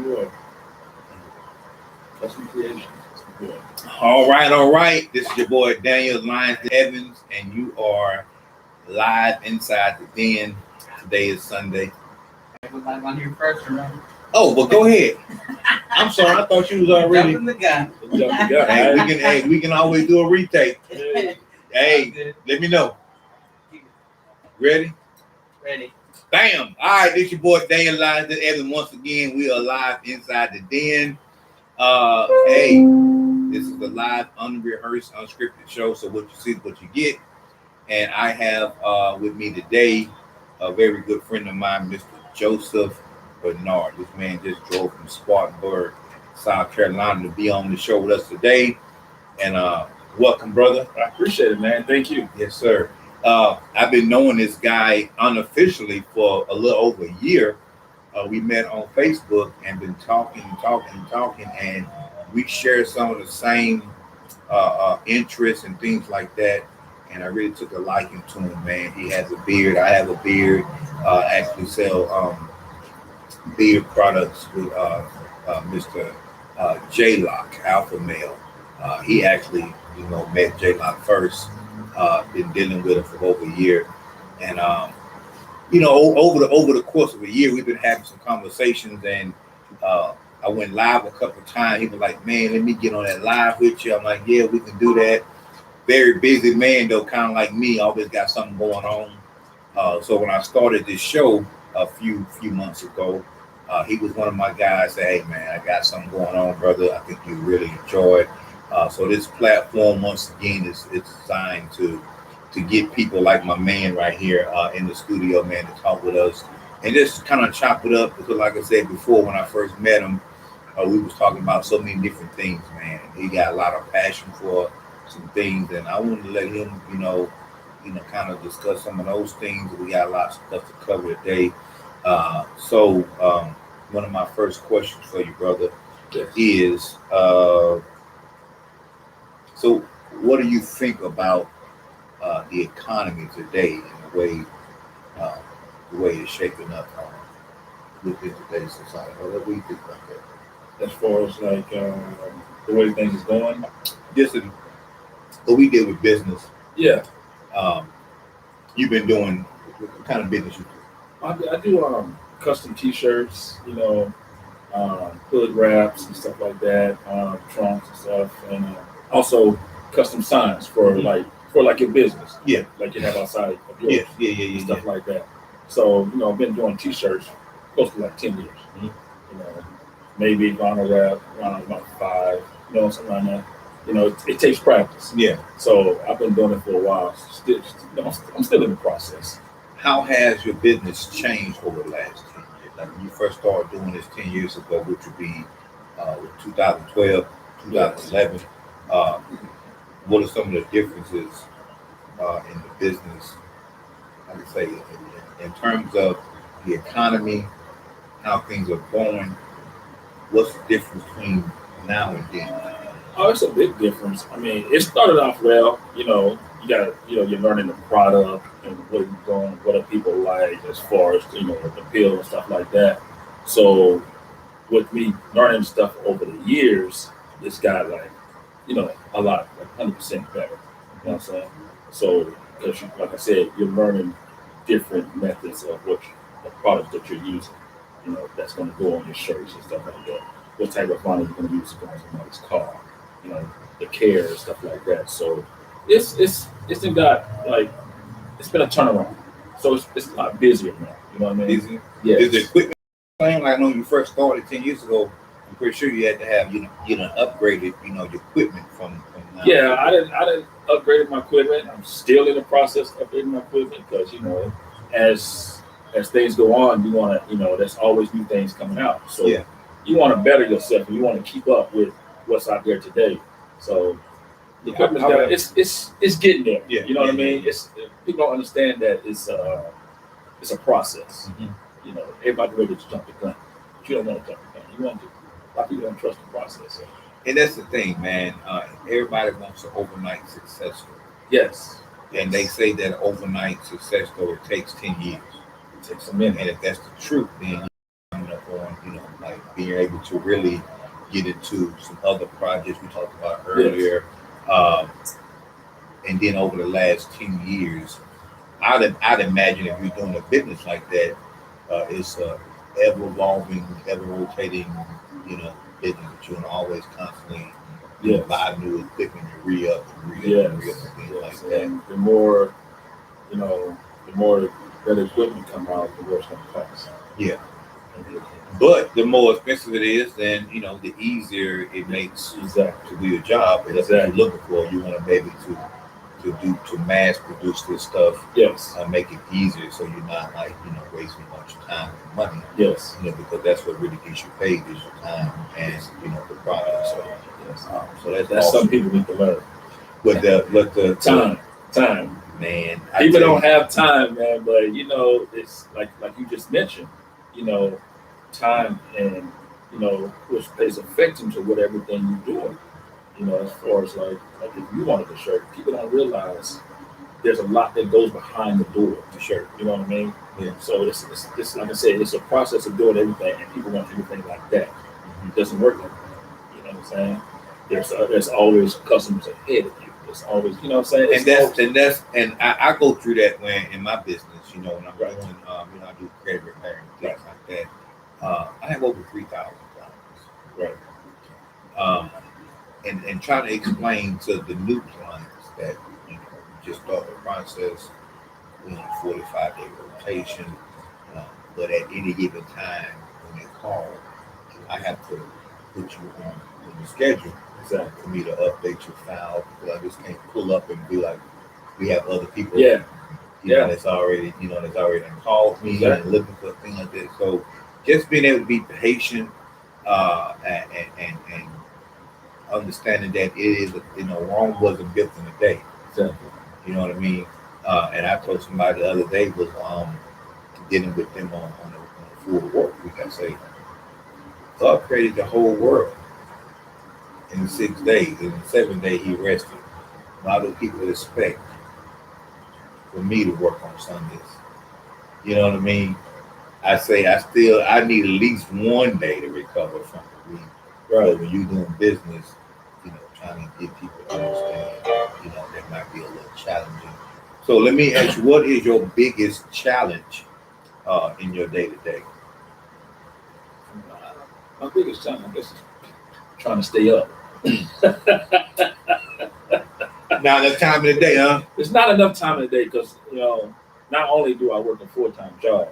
boy. Custom Creations. All right. This is your boy Daniel Lyons Evans, and you are live inside the den. Today is Sunday. Everybody want to hear first, remember? Oh, well, go ahead. I'm sorry, I thought you was already. Jumping the gun. Hey, we can always do a retake. Hey, let me know. Ready? Ready. Bam! All right, this your boy Daniel Lyons Evans. Once again, we are live inside the den. Hey, this is a live, unrehearsed, unscripted show. So what you see is what you get. And I have with me today a very good friend of mine, Mr. Joseph Bernard. This man just drove from Spartanburg, South Carolina, to be on the show with us today. And welcome, brother. I appreciate it, man. Thank you. Yes, sir. I've been knowing this guy unofficially for a little over a year. We met on Facebook and been talking, and we share some of the same interests and things like that. And I really took a liking to him, man. He has a beard. I have a beard. Actually sell beard products with Mr. J-Lock, Alpha Male. He actually, met J-Lock first. Been dealing with him for over a year. And, over the course of a year, we've been having some conversations, and I went live a couple of times. He was like, man, let me get on that live with you. I'm like, yeah, we can do that. Very busy man, though, kind of like me, always got something going on. So when I started this show a few months ago, he was one of my guys. Say, hey, man, I got something going on, brother. I think you really enjoy it. So this platform, once again, it's designed to get people like my man right here in the studio, man, to talk with us and just kind of chop it up. Because like I said before, when I first met him, we was talking about so many different things, man. He got a lot of passion for some things, and I wanted to let him, kind of discuss some of those things. We got a lot of stuff to cover today. So one of my first questions for you, brother, is so what do you think about the economy today and the way it's shaping up within today's society? What do you think about that? As far as like the way things is going? Just what we did with business. Yeah. You've been doing what kind of business you do? I do custom T-shirts, hood wraps and stuff like that, trunks and stuff, and also custom signs for like your business. Yeah. Like you have outside of yours. Yeah. Stuff like that. So, I've been doing T-shirts close to like 10 years. Mm-hmm. Maybe vinyl wrap around about 5, something like that. It takes practice. Yeah. So I've been doing it for a while. Still, I'm still in the process. How has your business changed over the last 10 years? Like when you first started doing this 10 years ago, which would be 2012, 2011. What are some of the differences in the business? Like I say, in terms of the economy, how things are going. What's the difference between now and then? Oh, it's a big difference. I mean, it started off well. You got you're learning the product and what you're doing, what are people like as far as the appeal and stuff like that. So with me learning stuff over the years, it's got like a lot, like 100% better. You know what I'm saying? So because like I said, you're learning different methods of the product that you're using. That's going to go on your shirts and stuff like that. What type of vinyl you're going to use to go on somebody's car. The care and stuff like that. So it's got like it's been a turnaround. So it's a lot busier now. You know what I mean? Busier? Yeah. Is the equipment same? Like I know you first started 10 years ago. I'm pretty sure you had to have upgraded your equipment from now. Yeah, I didn't upgrade my equipment. I'm still in the process of upgrading my equipment because as things go on, you want to there's always new things coming out. So you want to better yourself and you want to keep up with what's out there today. So the equipment's it's getting there. Yeah, you know what I mean? It's people don't understand that it's a process. Mm-hmm. Everybody ready to jump the gun, but you don't want to jump the gun. You want to. A lot of people don't trust the process. So. And that's the thing, man. Everybody wants an overnight success story. Yes. And they say that overnight success story takes 10 years. It takes a minute. And if that's the truth, then you're coming up on, like you're able to really get into some other projects we talked about earlier. Um, and then over the last 10 years, I'd imagine if you're doing a business like that, it's a ever evolving, ever rotating, business that you're gonna always constantly buy new equipment and re-up and re-up and re-up and things like that. And the more, the more that equipment come out, the more it's going to cost. Yeah. But the more expensive it is, then the easier it makes Exactly. to do your job. And that's what you're looking for. You want to be able to mass produce this stuff. Yes. Make it easier, so you're not wasting a bunch of time and money. Yes. Because that's what really gets you paid is your time and the product. So so that's awesome. Some people need to learn. But the time, man. People don't have time, man. But it's like you just mentioned. Time and which plays effect into what everything you're doing. As far as like if you wanted a shirt, people don't realize there's a lot that goes behind the door to shirt. You know what I mean? Yeah. So it's like I said, it's a process of doing everything, and people want everything like that. It doesn't work like that. You know what I'm saying? There's always customers ahead of you. There's always, you know what I'm saying? And I go through that when in my business, when I'm doing, I do credit repair and things like that. I have over 3,000 clients. Right. And trying to explain to the new clients that just start the process, 45-day rotation, but at any given time when they call, I have to put you on the schedule. Exactly. For me to update your file, because I just can't pull up and be like, we have other people. That's already called me and looking for things like that. So just being able to be patient and understanding that it is, Rome wasn't built in a day. Exactly. You know what I mean? And I told somebody the other day was dealing with them on a full work week. I say, God created the whole world in 6 days. In the 7th day, He rested. A lot of people expect for me to work on Sundays. You know what I mean? I say I need at least one day to recover from the week. Right. But when you're doing business, trying to get people to understand, that might be a little challenging. So let me ask you, what is your biggest challenge in your day-to-day? My biggest challenge, I guess, is trying to stay up. Now, the time of the day, huh? It's not enough time in the day because, not only do I work a full-time job,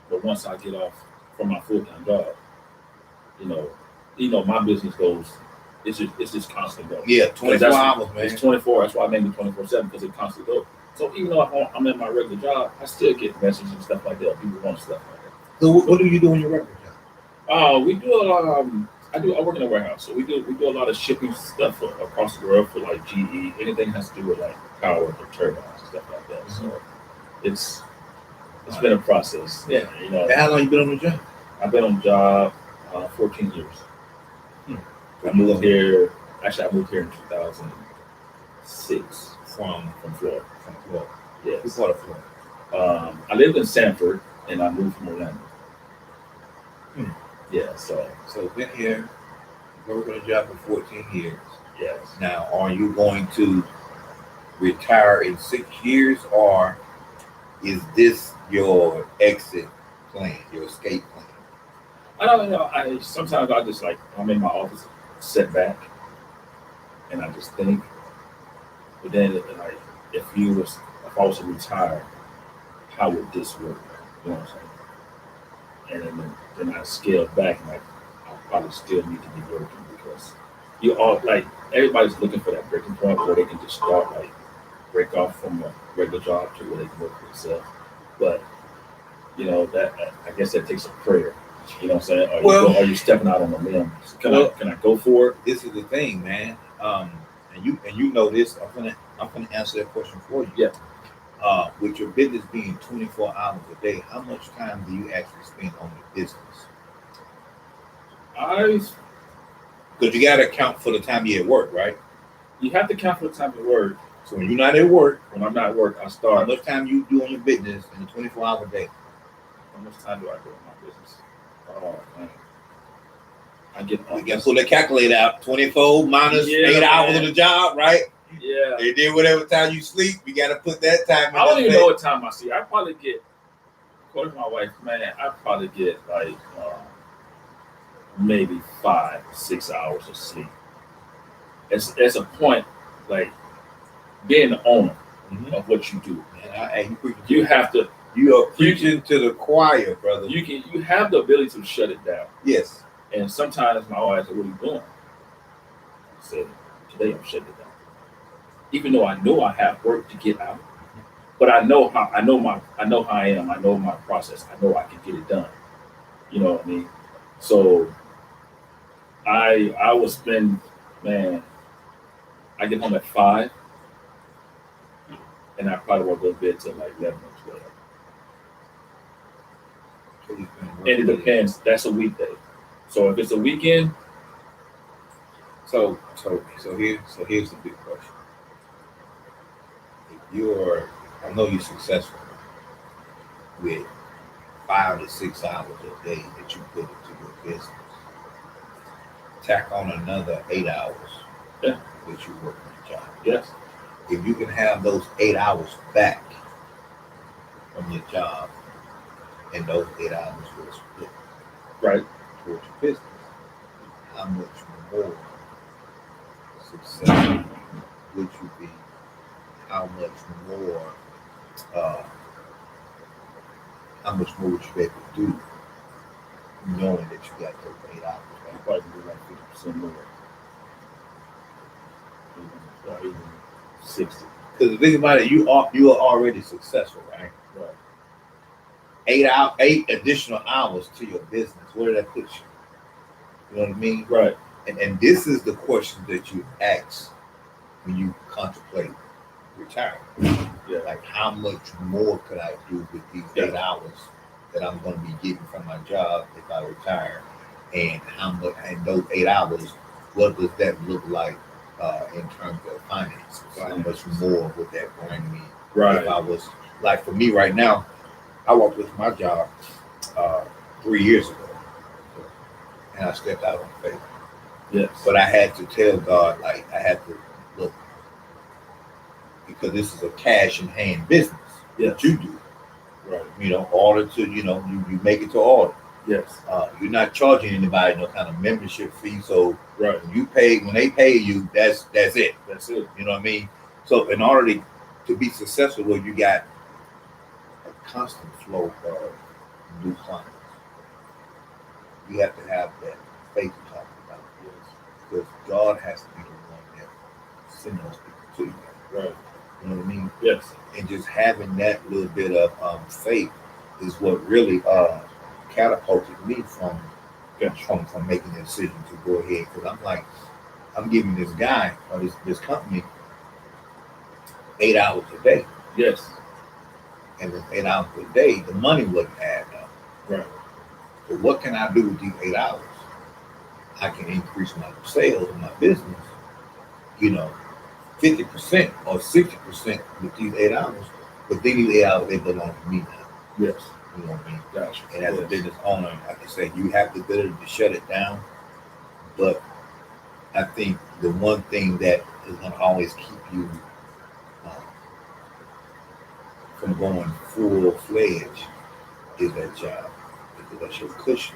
but once I get off from my full-time job, my business goes, it's just constant going. Yeah, 24 hours, man. It's 24. That's why I made it 24/7, because it constantly goes. So even though I'm in my regular job, I still get messages and stuff like that. People want stuff like that. So what do you do in your regular job? We do a lot. I work in a warehouse, so we do a lot of shipping stuff across the world for like GE. Anything has to do with like power or turbines and stuff like that. Mm-hmm. So it's been a process. Yeah, How long you been on the job? I've been on the job 14 years. I moved here. Actually, I moved here in 2006 from Florida. Yes. Who's part of Florida? I lived in Sanford, and I moved from Orlando. Yeah, so been here, working on the job for 14 years. Yes. Now, are you going to retire in 6 years, or is this your exit plan, your escape plan? I don't know. Sometimes I just I'm in my office, sit back, and I just think. But then, if I was to retire, how would this work? You know what I'm saying? And then I scale back, and I probably still need to be working, because everybody's looking for that breaking point where they can just start break off from a regular job to where they can work for themselves. But that I guess that takes a prayer. You know what I'm saying? Are you stepping out on a limb? Can I go for it? This is the thing, man. And you know this. I'm gonna answer that question for you. Yeah. With your business being 24 hours a day, how much time do you actually spend on the business? Because you gotta account for the time you're at work, right? You have to count for the time you work. So when you're not at work, when I'm not at work, I start. How much time you do on your business in a 24-hour day? How much time do I do on my business? Oh man, I get You can pull that calculator out. 24 minus Yeah, 8 hours man. of the job, right? Yeah. They did whatever time you sleep. You got to put that time in. I don't even that know what time I see. I probably get, according to my wife, man, I probably get like maybe 5-6 hours of sleep. It's a point, like being the owner Mhm. of what you do. Man, You have to. you are preaching to the choir, brother. You have the ability to shut it down. Yes. And sometimes my wife said, "What are you doing?" I said, "Today I'm shutting it down." Even though I know I have work to get out, but I know how I know how I am. I know my process. I know I can get it done. You know what I mean? So I will spend, man. I get home at 5, and I probably won't go to bed till like 11 or 12. And it depends. That's a weekday. So if it's a weekend, So here's the big question. If I know you're successful with 5 to 6 hours a day that you put into your business. Tack on another 8 hours Yeah. that you work on your job. yes, If you can have those 8 hours back from your job, and those 8 hours will split right, towards your business, how much more successful would you be? How much more? How much more would you be able to do, knowing that you got those 8 hours I back? probably do like 50% more, even 60. Because the thing about it, you are already successful, right? Right. 8 additional hours to your business. Where did that put you? You know what I mean? Right. And this is the question that you ask when you contemplate retiring. Yeah. Like, how much more could I do with these 8 hours that I'm going to be getting from my job if I retire? And how much? And those 8 hours, what does that look like in terms of finances? How much more would that bring me? Right. If I was, like, for me right now, I walked with my job 3 years ago, and I stepped out on faith. Yes. But I had to tell God, like, I had to look, because this is a cash in hand business that you do. Right. You know, order to, you make it to order. Yes. You're not charging anybody no kind of membership fee. So Right. when they pay you, that's it. That's it. You know what I mean? So in order to be successful, well, you got a constant flow of new clients. You have to have that faith to talk about. Yes. Because God has to be the one that sends those people to you. Right. You know what I mean? Yes. And just having that little bit of faith is what really catapulted me from making the decision to go ahead. Because I'm like, I'm giving this guy or this company 8 hours a day. Yes. And with 8 hours a day, the money wasn't adding up. Right. But what can I do with these 8 hours? I can increase my sales in my business, 50% or 60% with these 8 hours. But these 8 hours, they belong to me now. Yes. You know what I mean? Gotcha. And as a business owner, like I say, you have the ability to shut it down. But I think the one thing that is going to always keep you from going full-fledged is that job. Because that's your cushion.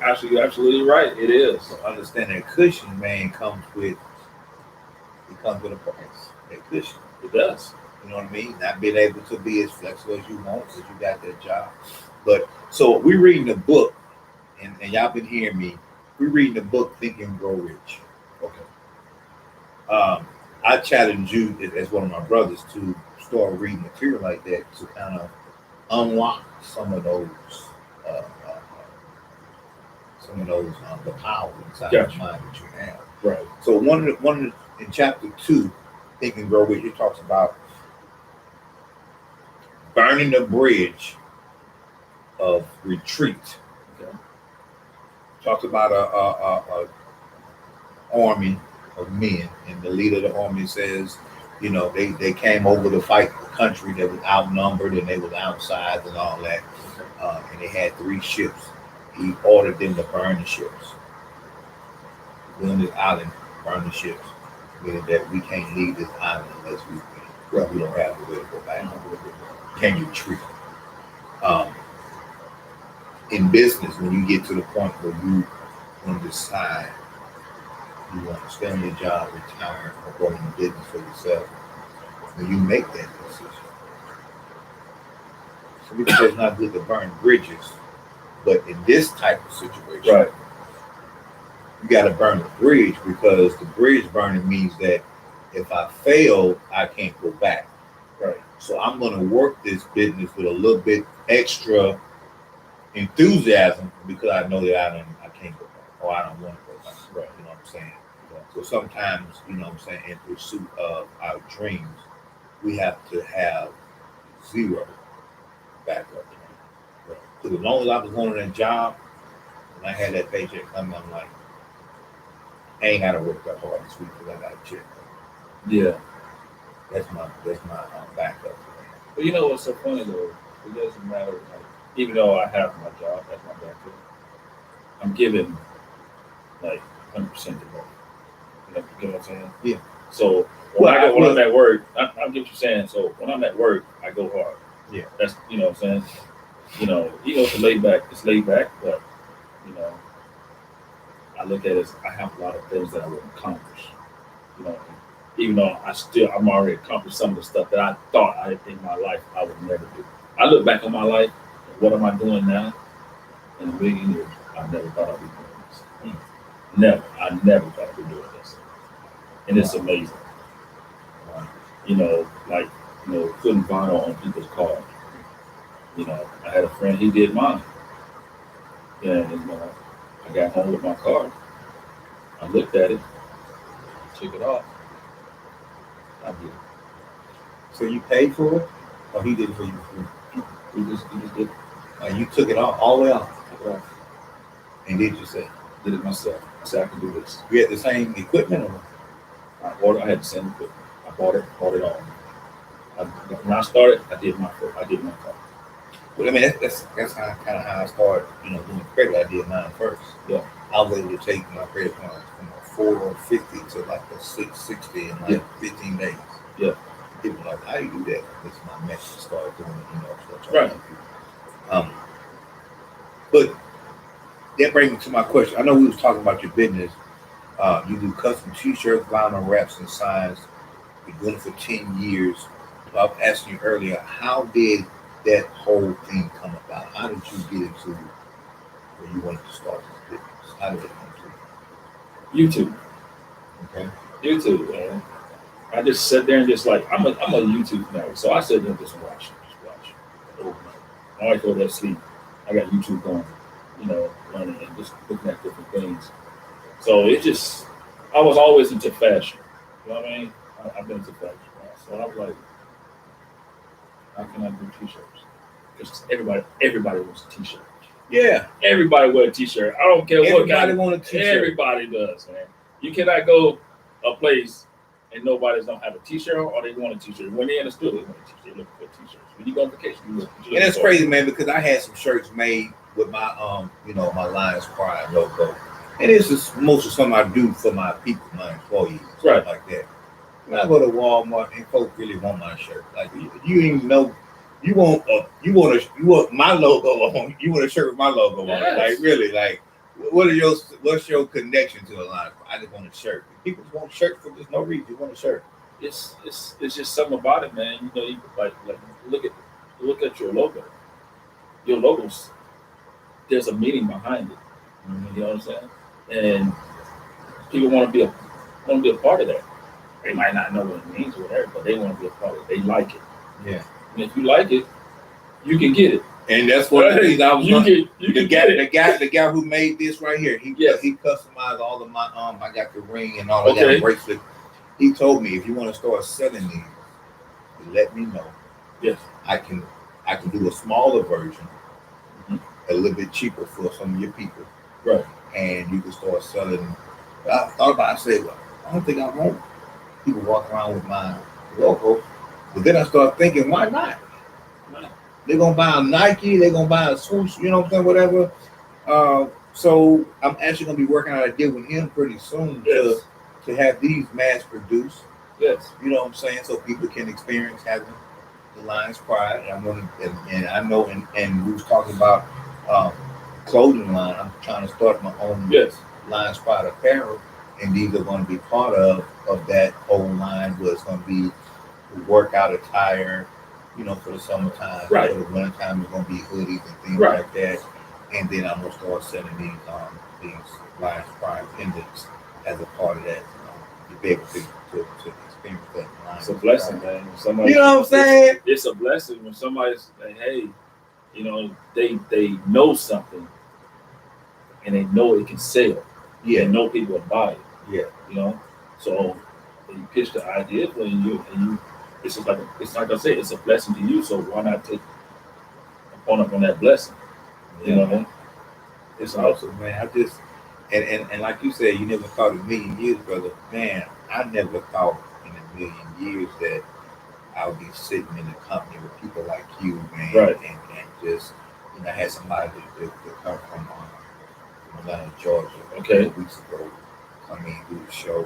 Actually, you're absolutely right. It is. So understand that cushion, man, comes with a price. That cushion. It does. You know what I mean? Not being able to be as flexible as you want because you got that job. But so we're reading the book, and y'all been hearing me. We're reading the book Think and Grow Rich. Okay. I challenge you as one of my brothers to start reading material like that to kind of unlock some of those the power inside your mind that you have. Right. So one of the in chapter 2, Think and Grow Rich, it talks about burning the bridge of retreat. Okay. Talks about a army of men, and the leader of the army says, they came over to fight the country that was outnumbered and they was outside and all that, and they had 3 ships. he ordered them to burn the ships. We're on this island, burn the ships, meaning that we can't leave this island unless we don't have a way to go back. Can you treat? In business, when you get to the point where you want to decide you want to stay on your job, retire, or go into business for yourself, when you make that decision, so we say it's not good to burn bridges, but in this type of situation, Right. you got to burn the bridge, because the bridge burning means that if I fail, I can't go back. Right. So I'm going to work this business with a little bit extra enthusiasm, because I know that I can't go back, or I don't want to go back. Right. You know what I'm saying? So sometimes, you know what I'm saying, in pursuit of our dreams, we have to have zero backup. Because as long as I was going on that job, and I had that paycheck coming, I'm like, I ain't got to work that hard this week because I got a check. Yeah. That's my backup. But you know what's so funny though? It doesn't matter. Like, even though I have my job, that's my backup. I'm giving like 100% to work. You know what I'm saying? Yeah. So when I'm at work, I get what you're saying. So when I'm at work, I go hard. Yeah. That's, you know what I'm saying? It's laid back, but you know, I look at it as I have a lot of things that I will accomplish. You know, even though I'm already accomplished some of the stuff that I thought in my life I would never do. I look back on my life, and what am I doing now? In a million years, I never thought I'd be doing this. Never. I never thought I'd be doing this. And it's amazing. Putting vinyl on people's cars. I had a friend, he did mine. And I got home with my car. I looked at it, took it off. I did it. So you paid for it, or he did it for you? He just did it. You took it all the way off, Took it off. and did you say? Did it myself. I said I can do this. You had the same equipment, or I had the same equipment. I bought it all. When I started, I did my car. well, I mean that's how I started. Doing credit. I did mine first. Yeah. I was able to take my credit cards from a 450 to like a 660 in like 15 days. Yeah. People were like, how do you do that? This is my method. Started doing it, Right. But that brings me to my question. I know we was talking about your business. You do custom T-shirts, vinyl wraps, and signs. You're doing it for 10 years. I was asking you earlier, how did that whole thing come about? How did you get into where you wanted to start this business? How did it come to you? YouTube. Okay. YouTube, man. I just sat there and just like, I'm a YouTube fanatic. So I sat there and just watch. Overnight. I always go to sleep. I got YouTube going, learning and just looking at different things. So it just, I was always into fashion. You know what I mean? I've been into fashion. So I was like, how can I do t-shirts? Because everybody wants a t-shirt. Yeah. Everybody wear a t-shirt. I don't care what kind. Everybody want a t-shirt. Everybody does, man. You cannot go a place and nobody's don't have a t-shirt or they want a t-shirt. When they're in the store, they want a t-shirt. They're looking for t-shirts. When you go on vacation, you look. And that's crazy, man, because I had some shirts made with my my Lions Pride logo. And it's just most of something I do for my people, my employees, Right. stuff like that. When I go to Walmart and folks really want my shirt, like you even know you want my logo on. You want a shirt with my logo on it, like really, like what's your connection to a line? I just want a shirt. People just want shirts for just no reason. They want a shirt. It's just something about it, man. You like look at your logo. Your logos, there's a meaning behind it. You know what I'm saying? And people want to be a part of that. They might not know what it means or whatever, but they want to be a part of it. They like it. Yeah. And if you like it, you can get it. And that's one of the things I was the guy who made this right here. He customized all of my I got the ring and all of that bracelet. He told me if you want to start selling these, let me know. Yes. I can do a smaller version, a little bit cheaper for some of your people. Right. And you can start selling. I thought about it, I said, well, I don't think I want people walking around with my logo. But then I started thinking, why not? They're gonna buy a Nike, they're gonna buy a swoosh, you know what I'm saying, whatever. So I'm actually gonna be working out a deal with him pretty soon Yes. to have these mass produced. Yes. You know what I'm saying? So people can experience having the Lions Pride. And I'm gonna and I know and we was talking about clothing line. I'm trying to start my own Yes. Lions Pride apparel, and these are going to be part of that whole line. Where it's going to be workout attire, you know, for the summertime. Right. For the wintertime, it's going to be hoodies and things Right. like that. And then I'm gonna start selling these Lions Pride pendants as a part of that. To be able to experience that. It's a blessing, man. When somebody, You know what I'm saying? It's a blessing when somebody's like, hey, you know, they know something and they know it can sell. Yeah. They know people will buy it. Yeah. You know, so you pitch the idea for you, and you, it's just like it's like I said, it's a blessing to you. So why not take upon that blessing? You know what I mean? It's awesome, man. I just and like you said, you never thought in a million years, brother. Man, I never thought in a million years that I would be sitting in a company with people like you, man. Right. And just, you know, I had somebody to come from Atlanta, Georgia, Okay. weeks ago, come in do the show.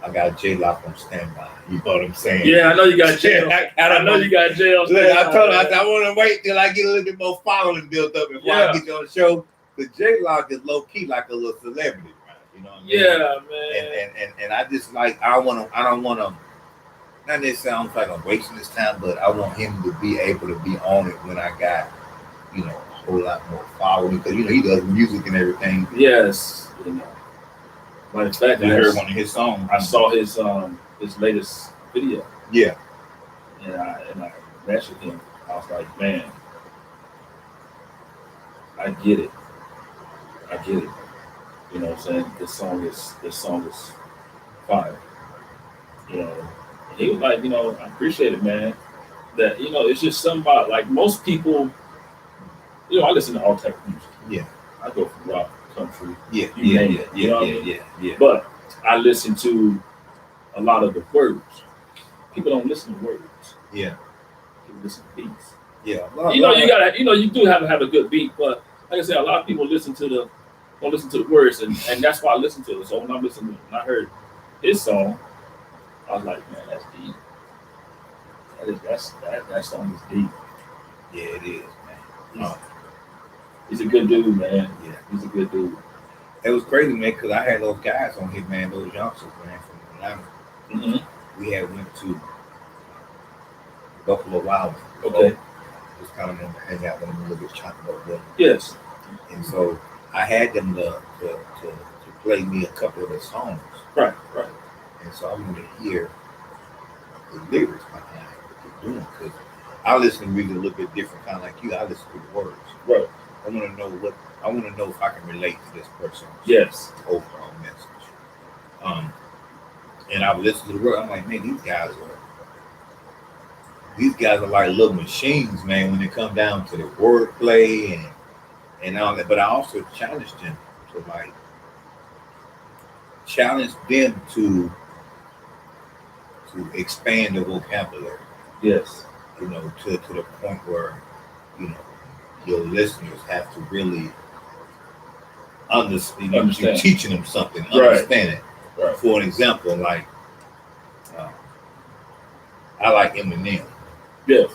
I got J-Lock on standby. You know what I'm saying? Yeah, I know you got jail. I know you got jail. Look, I told her, I want to wait till I get a little bit more following built up before I get you on the show. The J-Lock is low key like a little celebrity, right? You know what I mean? Yeah, man. And I just like I don't want to. Not that sounds like I'm wasting this time, but I want him to be able to be on it when I got, you know, a whole lot more following, because you know he does music and everything. Yes, you know. Matter of fact, I heard one of his songs. I saw his latest video. Yeah. And I messaged him. I was like, man, I get it. You know what I'm saying? This song is fire. You know. And he was like, you know, I appreciate it, man. That, you know, it's just something about, like, most people, you know, I listen to all type of music. Yeah. I go from rock, country. Yeah. Yeah. But I listen to a lot of the words. People don't listen to words. Yeah. People listen to beats. Yeah. You know, you do have to have a good beat, but like I said, a lot of people don't listen to the words, and that's why I listen to it. So when I heard his song, I was like, man, that's deep. That song is deep. Yeah, it is, man. He's a good dude, man. Yeah, he's a good dude. It was crazy, man, because I had those guys on here, man, those youngsters, man, from Atlanta. Mm-hmm. We had went to Buffalo Wild Wings. Okay. Just kind of wanted to hang out with them a little bit, chop it up with them. Yes. And so I had them to play me a couple of their songs. Right. And so I want to hear the lyrics behind what they're doing, because I listen to music a little bit different, kind of like you. I listen to the words. Right. I want to know if I can relate to this person's overall message. And I would listen to the word. I'm like, man, these guys are like little machines, man, when it come down to the wordplay and all that. But I also challenged them to expand the vocabulary. Yes. You know, to the point where, you know, your listeners have to really understand. You're teaching them something, understand it. Right. For an example, like I like Eminem. Yes.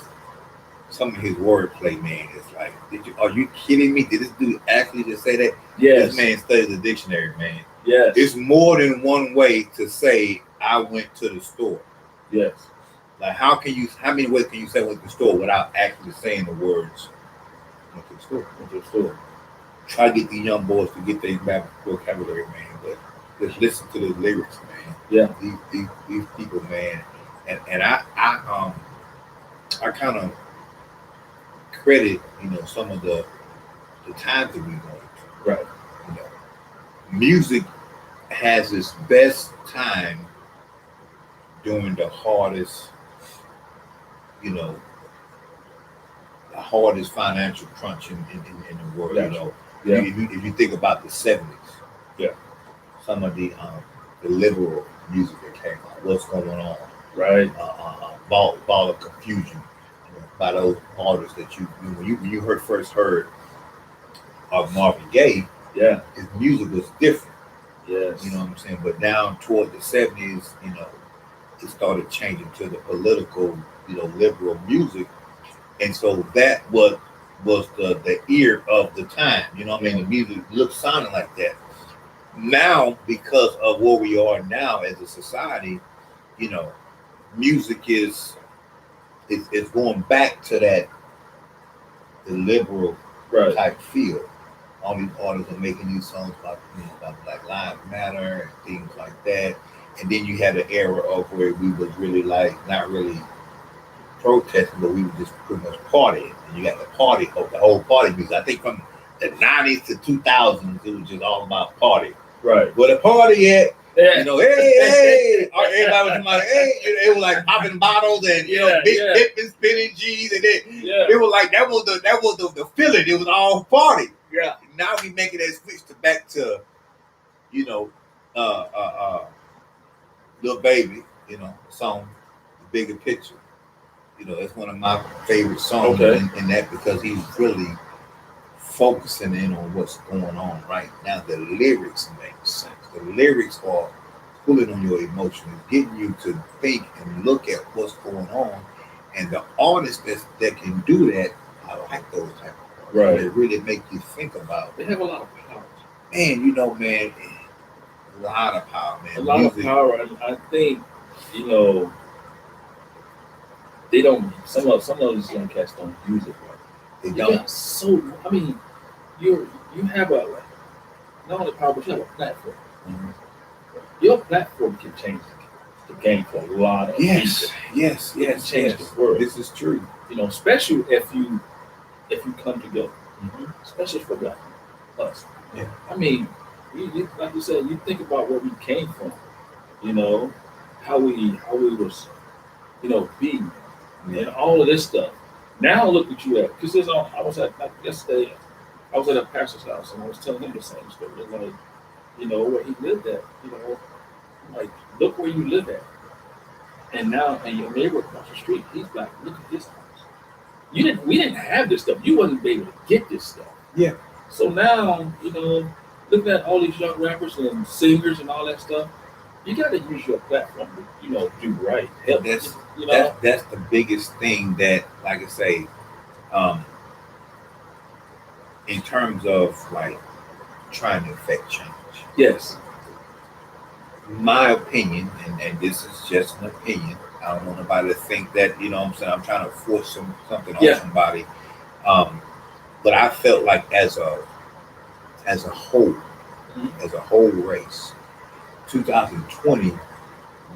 Some of his wordplay, man, is like, are you kidding me? Did this dude actually just say that? Yes. This man studies the dictionary, man. Yes. It's more than one way to say I went to the store. Yes. Like how many ways can you say went to the store without actually saying the words went to the store? Try to get these young boys to get their vocabulary, man, but just listen to the lyrics, man. Yeah. These people, man. And I kind of credit, you know, some of the times that we go through. Right. You know, music has its best time during the hardest, you know, the hardest financial crunch in the world. Gotcha. You know, yeah. If you think about the 70s, yeah, some of the liberal music that came out, what's going on, right? Ball of Confusion, you know, by those artists that you first heard of Marvin Gaye, Yeah. his music was different. Yes. You know what I'm saying? But down toward the 70s, it started changing to the political, liberal music. And so that was the ear of the time. You know what I mean? The music looked sounding like that. Now, because of where we are now as a society, music is going back to that the liberal Right. type feel. All these artists are making these songs about Black Lives Matter and things like that. And then you had an era of where we was really like not really protesting, but we were just pretty much partying. And you got the whole party music. I think from the 90s to 2000s, it was just all about party. Right. Where the party at? Yeah. Hey, everybody was like, hey, it was like popping bottles and big dipping, spinning G's, and it was like that was the feeling. It was all party. Yeah. Now we making that switch back to, Lil Baby, song, The Bigger Picture. That's one of my favorite songs in that because he's really focusing in on what's going on right now. The lyrics make sense. The lyrics are pulling on your emotions, getting you to think and look at what's going on. And the artists that can do that, I like those type of artists. Right. They really make you think about. They have a lot of power. Man, a lot of power, man. A lot of power. And I think, they don't. Some of these young cats don't use it right. They don't. You have not only power, but you have a platform. Mm-hmm. Your platform can change the game for a lot of people. Yes. Change the world. This is true. Especially if you come together. Mm-hmm. Especially for Black us. Yeah. You like you said, you think about where we came from. How we was, being, and all of this stuff. Now look at you at because I was at yesterday. I was at a pastor's house and I was telling him the same story. Like, where he lived at. Like, look where you live at. And now, and your neighbor across the street, he's Black. Look at his house. We didn't have this stuff. You wasn't able to get this stuff. Yeah. So now, looking at all these young rappers and singers and all that stuff, you got to use your platform to, do right. Help. That's the biggest thing that, like I say, in terms of like trying to affect change. Yes. My opinion, and this is just an opinion. I don't want nobody to think that, I'm saying I'm trying to force something on somebody. But I felt like as a whole, as a whole race, 2020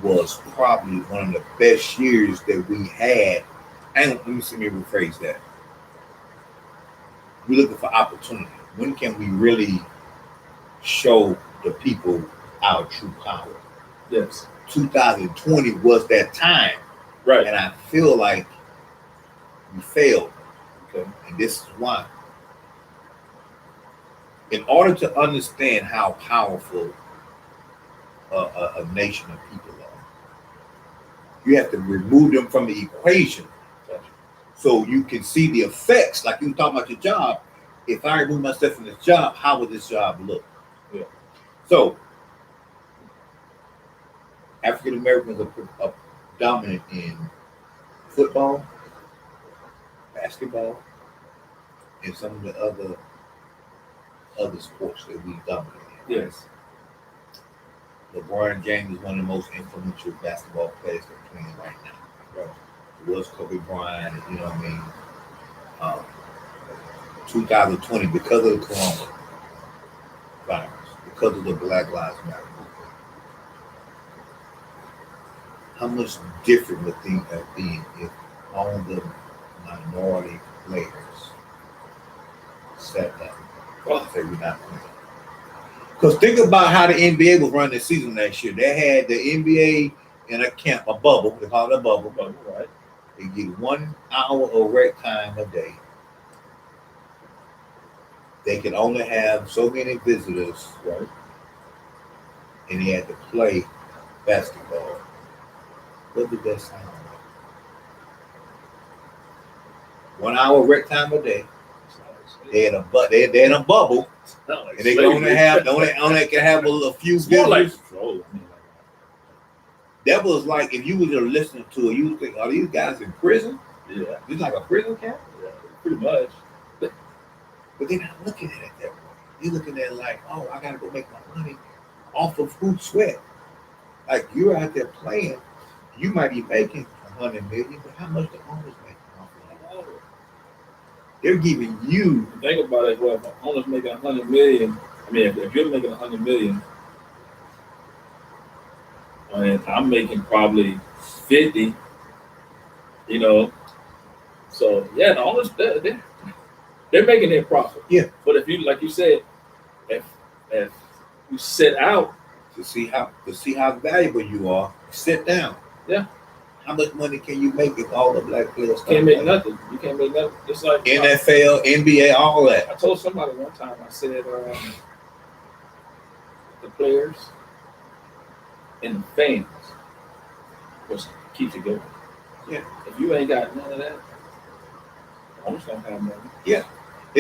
was probably one of the best years that we had. And let me rephrase that. We're looking for opportunity. When can we really show the people our true power? Yes. 2020 was that time. Right. And I feel like we failed. Okay. And this is why. In order to understand how powerful a nation of people are, you have to remove them from the equation. Gotcha. So you can see the effects. Like you were talking about your job. If I remove myself from this job, how would this job look? Yeah. So African Americans are dominant in football, basketball, and some of the other sports that we dominate in. Yes. LeBron James is one of the most influential basketball players that's playing right now. Right. It was Kobe Bryant, 2020, because of the coronavirus, because of the Black Lives Matter movement, how much different would things have been if all the minority players sat down and said, we're not playing? Because think about how the NBA was running the season last year. They had the NBA in a camp, a bubble. They call it a bubble. Right. They get 1 hour of rec time a day. They could only have so many visitors. Right. And they had to play basketball. What did that sound like? 1 hour rec time a day. they're in a bubble, Not like and they can only slavery. have only can have a few It's more like visitors. control. I mean, That was like if you were to listen to it, you would think, are these guys in prison? yeah, It's like a prison camp. yeah, pretty much. But they're not looking at it that way. You're looking at it like, oh, I gotta go make my money off of food sweat. Like you're out there playing, you might be making 100 million, but how much the owners making off of that? They're giving you Think about it. Well, if an owner's making 100 million, I mean, if you're making 100 million, and I'm making probably 50, you know, so yeah, the owners they're making their profit. Yeah. But if you, like you said, if you sit out, to see how valuable you are. Sit down. Yeah. How much money can you make if all the black players you can't make nothing. You can't make nothing. It's like NFL, NBA, all that. I told somebody one time. I said the players and the fans was keeps it going. Yeah. If you ain't got none of that, owners don't have money. They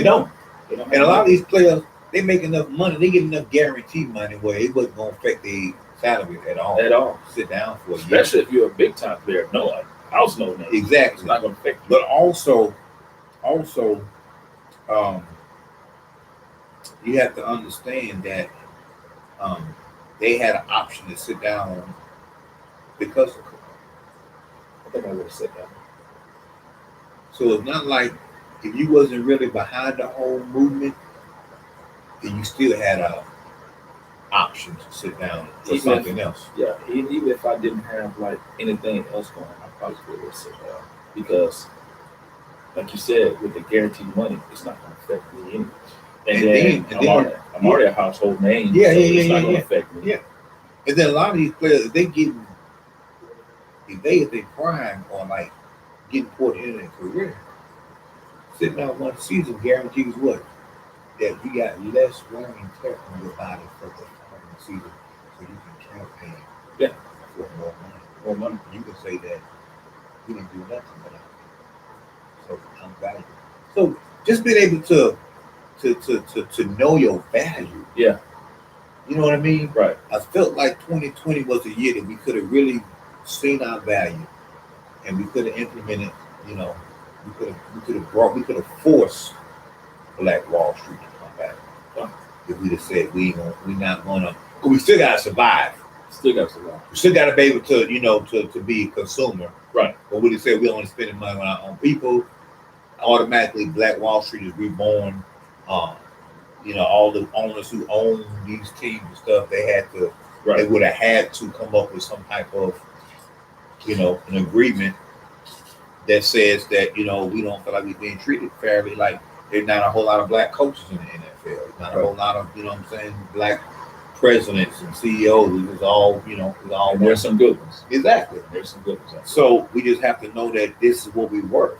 don't. They don't have And a lot of money. these players, they make enough money. They get enough guaranteed money where it wasn't going to affect their salary at all. At all. Sit down for a year. Especially if you're a big time player. No, like house no name. It's Exactly. not gonna affect you. But also, you have to understand that they had an option to sit down because of COVID. I think I would have said that. So it's not like if you wasn't really behind the whole movement, then you still had a option to sit down for Even something else. Yeah, even if I didn't have like anything else going, I probably would have said that because, like you said, with the guaranteed money, it's not going to affect me anyway. I'm already a household name. Yeah, so yeah, it's yeah, not yeah, going to yeah. affect me. Yeah. And then a lot of these players, if they prime or like getting toward the end of their career, sitting out one season guarantees what? That you got less wear and tear on your body for the following season, so you can campaign for more money. More money. You can say that you didn't do nothing but that. So I'm valuable. So just being able to know your value. Yeah. You know what I mean? Right. I felt like 2020 was a year that we could have really seen our value, and we could have implemented. You know, we could have forced Black Wall Street to come back. If we'd have said we're not gonna, but we still gotta survive. Still got to survive. We still gotta be able to, to be a consumer. Right. But we'd have said we only spending money on our own people. Automatically, Black Wall Street is reborn. All the owners who own these teams and stuff, they would have had to come up with some type of, an agreement that says that, we don't feel like we're being treated fairly. Like there's not a whole lot of black coaches in the NFL. There's not a whole lot of, black presidents and CEOs. It was all, And there's some good ones. Exactly. There's some good ones. So we just have to know that this is what we were.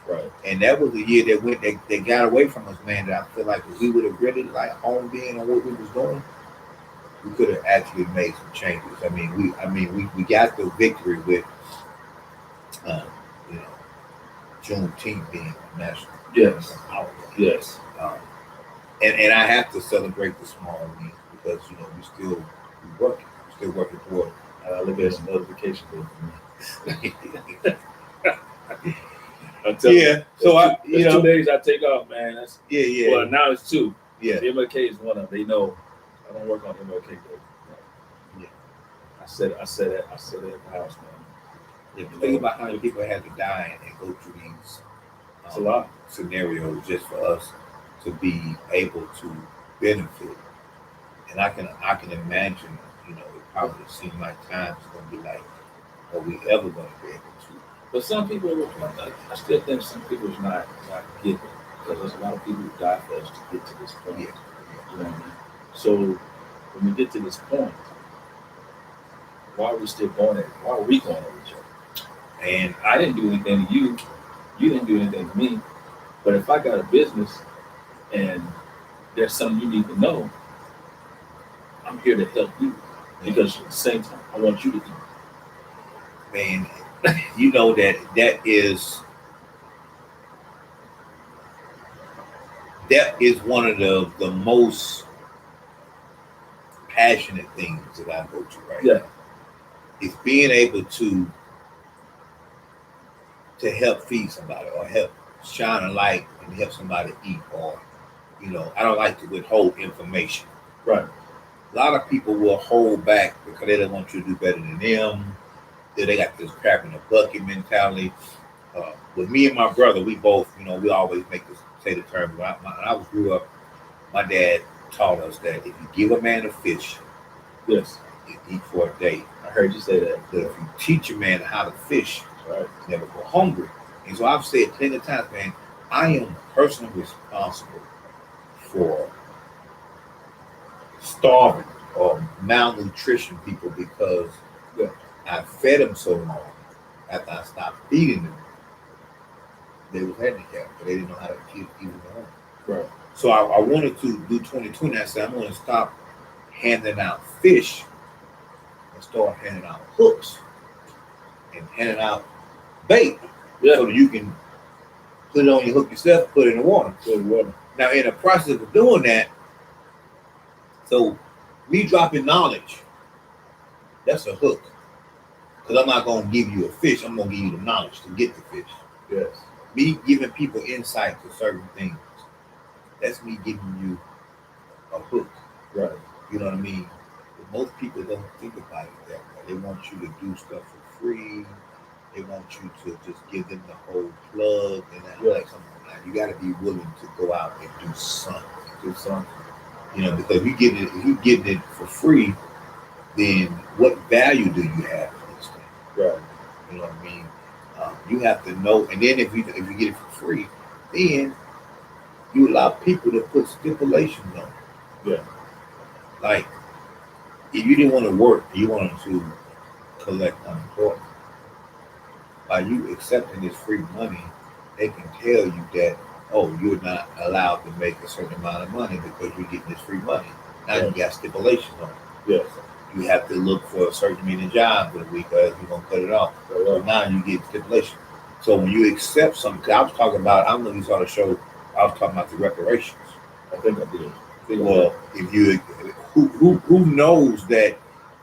Right. And that was the year that they got away from us, man. That I feel like if we would have really honed in on what we was doing, we could have actually made some changes. I mean, we got the victory with, Juneteenth being a national. Yes. holiday. Yes. And I have to celebrate the small wins because we still working toward. I look at some notification bill. Yeah. So it's 2 days I take off, man. That's yeah. Well, now it's 2. Yeah. MLK is one of them. They know I don't work on MLK Day. Yeah. I said it at the house, man. Think about how many people had to die and go through these It's a lot. scenarios just for us to be able to benefit. And I can imagine, it probably seems like time's gonna be like, are we ever gonna be able to? But some people, I still think some people's not getting it because there's a lot of people who die for us to get to this point. Yeah. You know what I mean? So when we get to this point, why are we still going at it? Why are we going at each other? And I didn't do anything to you. You didn't do anything to me. But if I got a business and there's something you need to know, I'm here to help you because at the same time, I want you to eat. Man, you know that is that is one of the most passionate things that I go to right Yeah. now. Is being able to help feed somebody or help shine a light and help somebody eat, or I don't like to withhold information. Right. A lot of people will hold back because they don't want you to do better than them. They got this crap in the bucket mentality. With me and my brother, we both, we always say the term. When I grew up, my dad taught us that if you give a man a fish, Yes. he'll eat for a day. I heard you say that. But if you teach a man how to fish, Right. he'll never go hungry. And so I've said plenty of times, man, I am personally responsible for starving or malnutrition people because I fed them so long. After I stopped feeding them, they was handicapped, but they didn't know how to keep even home. Right. So I wanted to do 2020. I said I'm going to stop handing out fish and start handing out hooks and handing out bait, so that you can put it on your hook yourself, put it in the water. Now, in the process of doing that, so me dropping knowledge, that's a hook. Because I'm not going to give you a fish, I'm going to give you the knowledge to get the fish. Yes. Me giving people insight to certain things, that's me giving you a hook. Right. You know what I mean? But most people don't think about it that way. They want you to do stuff for free. They want you to just give them the whole plug. And I'm like, come on now, you got to be willing to go out and do something. Because if you're getting it for free, then what value do you have for this thing? Right. You know what I mean? You have to know, and then if you get it for free, then you allow people to put stipulations on it. Yeah. Like, if you didn't want to work, you wanted to collect unemployment. By you accepting this free money, they can tell you that, oh, you're not allowed to make a certain amount of money because you're getting this free money. Now you got stipulations on it. Yes. You have to look for a certain amount of jobs in a week, or you're gonna cut it off. So now you get stipulation. So when you accept something, I was talking about, I don't know if you saw the show, I was talking about the reparations. I think I did. Well, if you, who knows that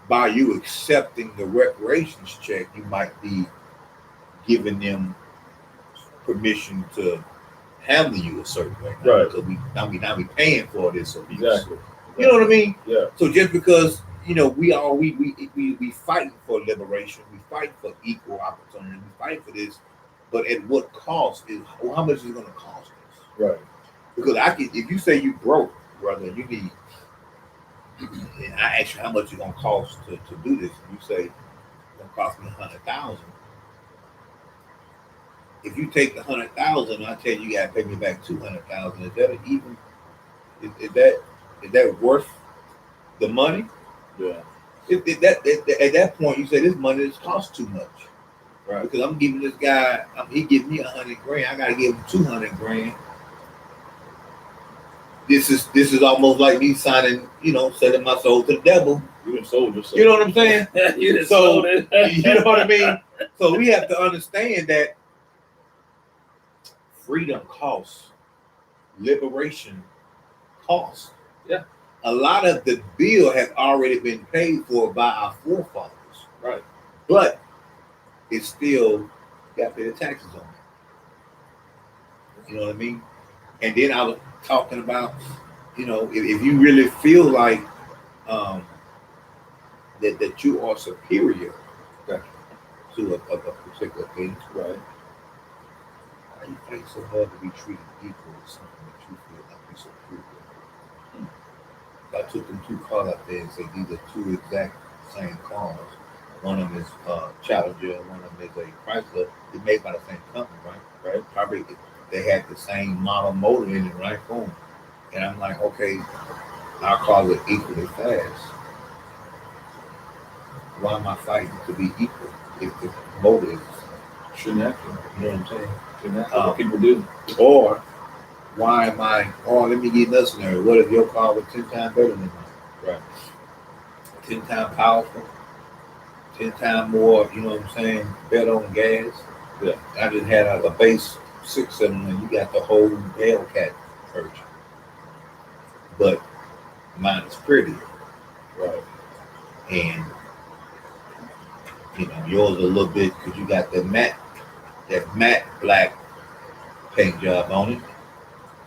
by you accepting the reparations check, you might be giving them permission to handle you a certain way. Right. So we now paying for this abuse. Exactly. You know what I mean? Yeah. So just because we fighting for liberation, we fight for equal opportunity, we fight for this, but at what cost? Is how much is it going to cost us? Right. Because if you say you broke, brother, you need. And I ask you how much it's going to cost to do this, and you say it's going to cost me $100,000. If you take the $100,000, I tell you, you got to pay me back $200,000. Is that even? Is that worth the money? Yeah. At that point, you say this money just costs too much, Right. Because I'm giving this guy, he giving me $100,000. I got to give him $200,000. This is almost like me signing, selling my soul to the devil. You done sold yourself. You know what I'm saying? You done So, sold it. You know what I mean? So we have to understand that freedom costs, liberation costs. Yeah. A lot of the bill has already been paid for by our forefathers. Right. But it's still, you got to pay the taxes on it. You know what I mean? And then I was talking about, if you really feel like that you are superior to a particular thing, Right. why you fight so hard to be treated equal to something that you feel like you're superior? I took them two cars out there and said these are two exact same cars. One of them is Challenger, and one of them is a Chrysler. They're made by the same company, right? Right. Probably they had the same model motor in it, right? Boom. And I'm like, okay, our cars are equally fast. Why am I fighting to be equal if the motor is? Shouldn't have to. You know what I'm saying? Shouldn't have to. What people do. Or why am I? Oh, let me get another scenario. What if your car was 10 times better than mine? Right. 10 times powerful, 10 times more. You know what I'm saying? Better on gas. Yeah. I just had a base 6-cylinder, and you got the whole Hellcat version. but mine is prettier. Right. And yours a little bit because you got that matte black paint job on it.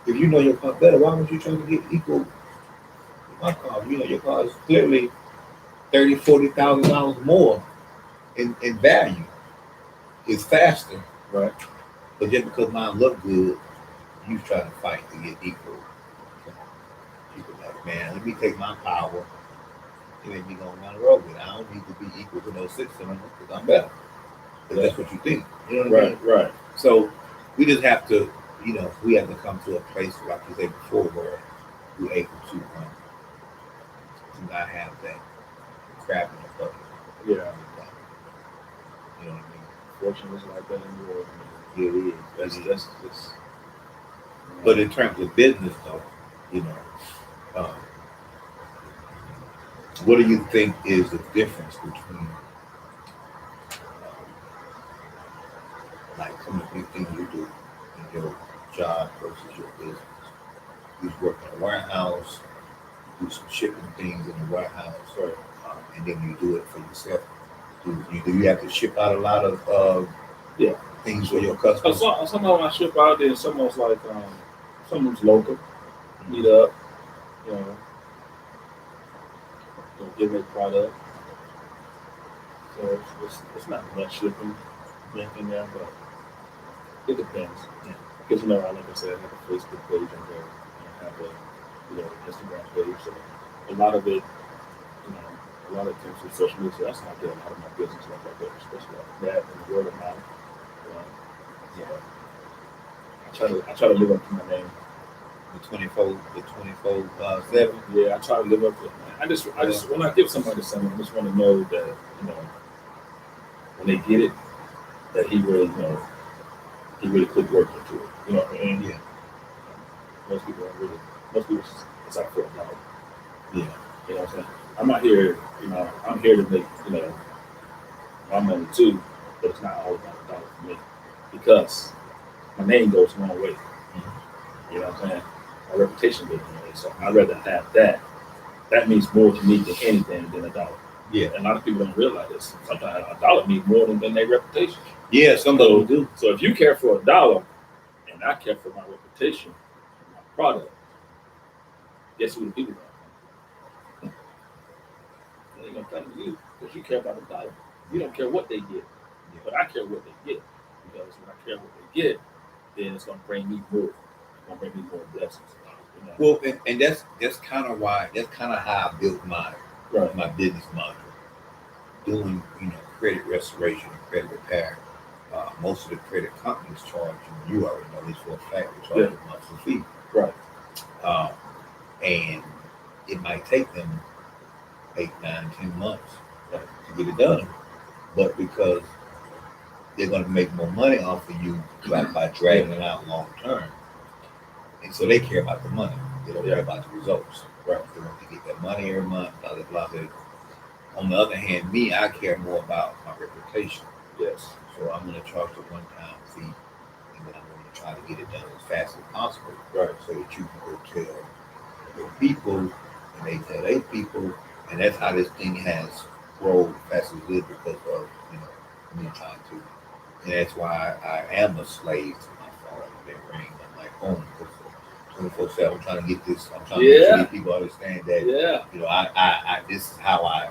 If you know your car better, why would you try to get equal with my car? Your car is clearly $30,000-$40,000 more in value. It's faster. Right. But just because mine look good, you try to fight to get equal. People like, man, let me take my power and let me go down the road with it. I don't need to be equal to those 6 cylinders because I'm better. But that's what you think. You know what I mean? Right. So we just have to, we have to come to a place, like you said before, where we're able to not have that crap in the bucket. Yeah. You know what I mean? Fortunate is like that in the world. Yeah, it is. That's But in terms of business, though, what do you think is the difference between like some of the things you do in your job versus your business? You work in a warehouse, you do some shipping things in the warehouse, right. And then you do it for yourself. Do you have to ship out a lot of things for your customers? Some of them I ship out there, some of like someone's local, meet up, give me a product. So it's not much shipping in there, but it depends. Because like I said, I have a Facebook page on there, and I have a Instagram page. So a lot of it, a lot of things with social media. So that's how I get a lot of my business like that, especially like that and word of mouth. I try to live up to my name. The 24/7. Yeah, I try to live up to it. I just when I give somebody something, I just want to know that when they get it, that he really put work into it. You know what I mean? Yeah. Most people it's out for a dollar. Yeah. You know what I'm saying? I'm not here. I'm here to make my money too, but it's not all about a dollar for me because my name goes a long way. Mm-hmm. You know what I'm saying? My reputation goes a long way. So I'd rather have that. That means more to me than anything than a dollar. Yeah. And a lot of people don't realize this. Sometimes a dollar means more than their reputation. Yeah, some of them do. So if you care for a dollar and I care for my reputation and my product, guess who the people are? They ain't gonna come to you because you care about a dollar. You don't care what they get. But I care what they get. Because when I care what they get, then it's gonna bring me more. It's gonna bring me more blessings. Well, and that's kind of how I built my business model. Doing credit restoration and credit repair. Most of the credit companies charge you already know this for a fact, they charge a monthly fee. Right. And it might take them 8, 9, 10 months to get it done. But because they're going to make more money off of you by dragging it out long term. And so they care about the money. They don't care about the results. Right. They want to get that money every month, blah, blah, blah, blah. On the other hand, I care more about my reputation. Yes. So I'm going to charge a one-time fee, and then I'm going to try to get it done as fast as possible. Right. So that you can go tell your people, and they tell their people, and that's how this thing has grown fast as good because of me trying to. And that's why I am a slave to my phone. That ring, I'm like, boom, 24/7. I'm trying to get this. I'm trying to make sure people understand that. I this is how I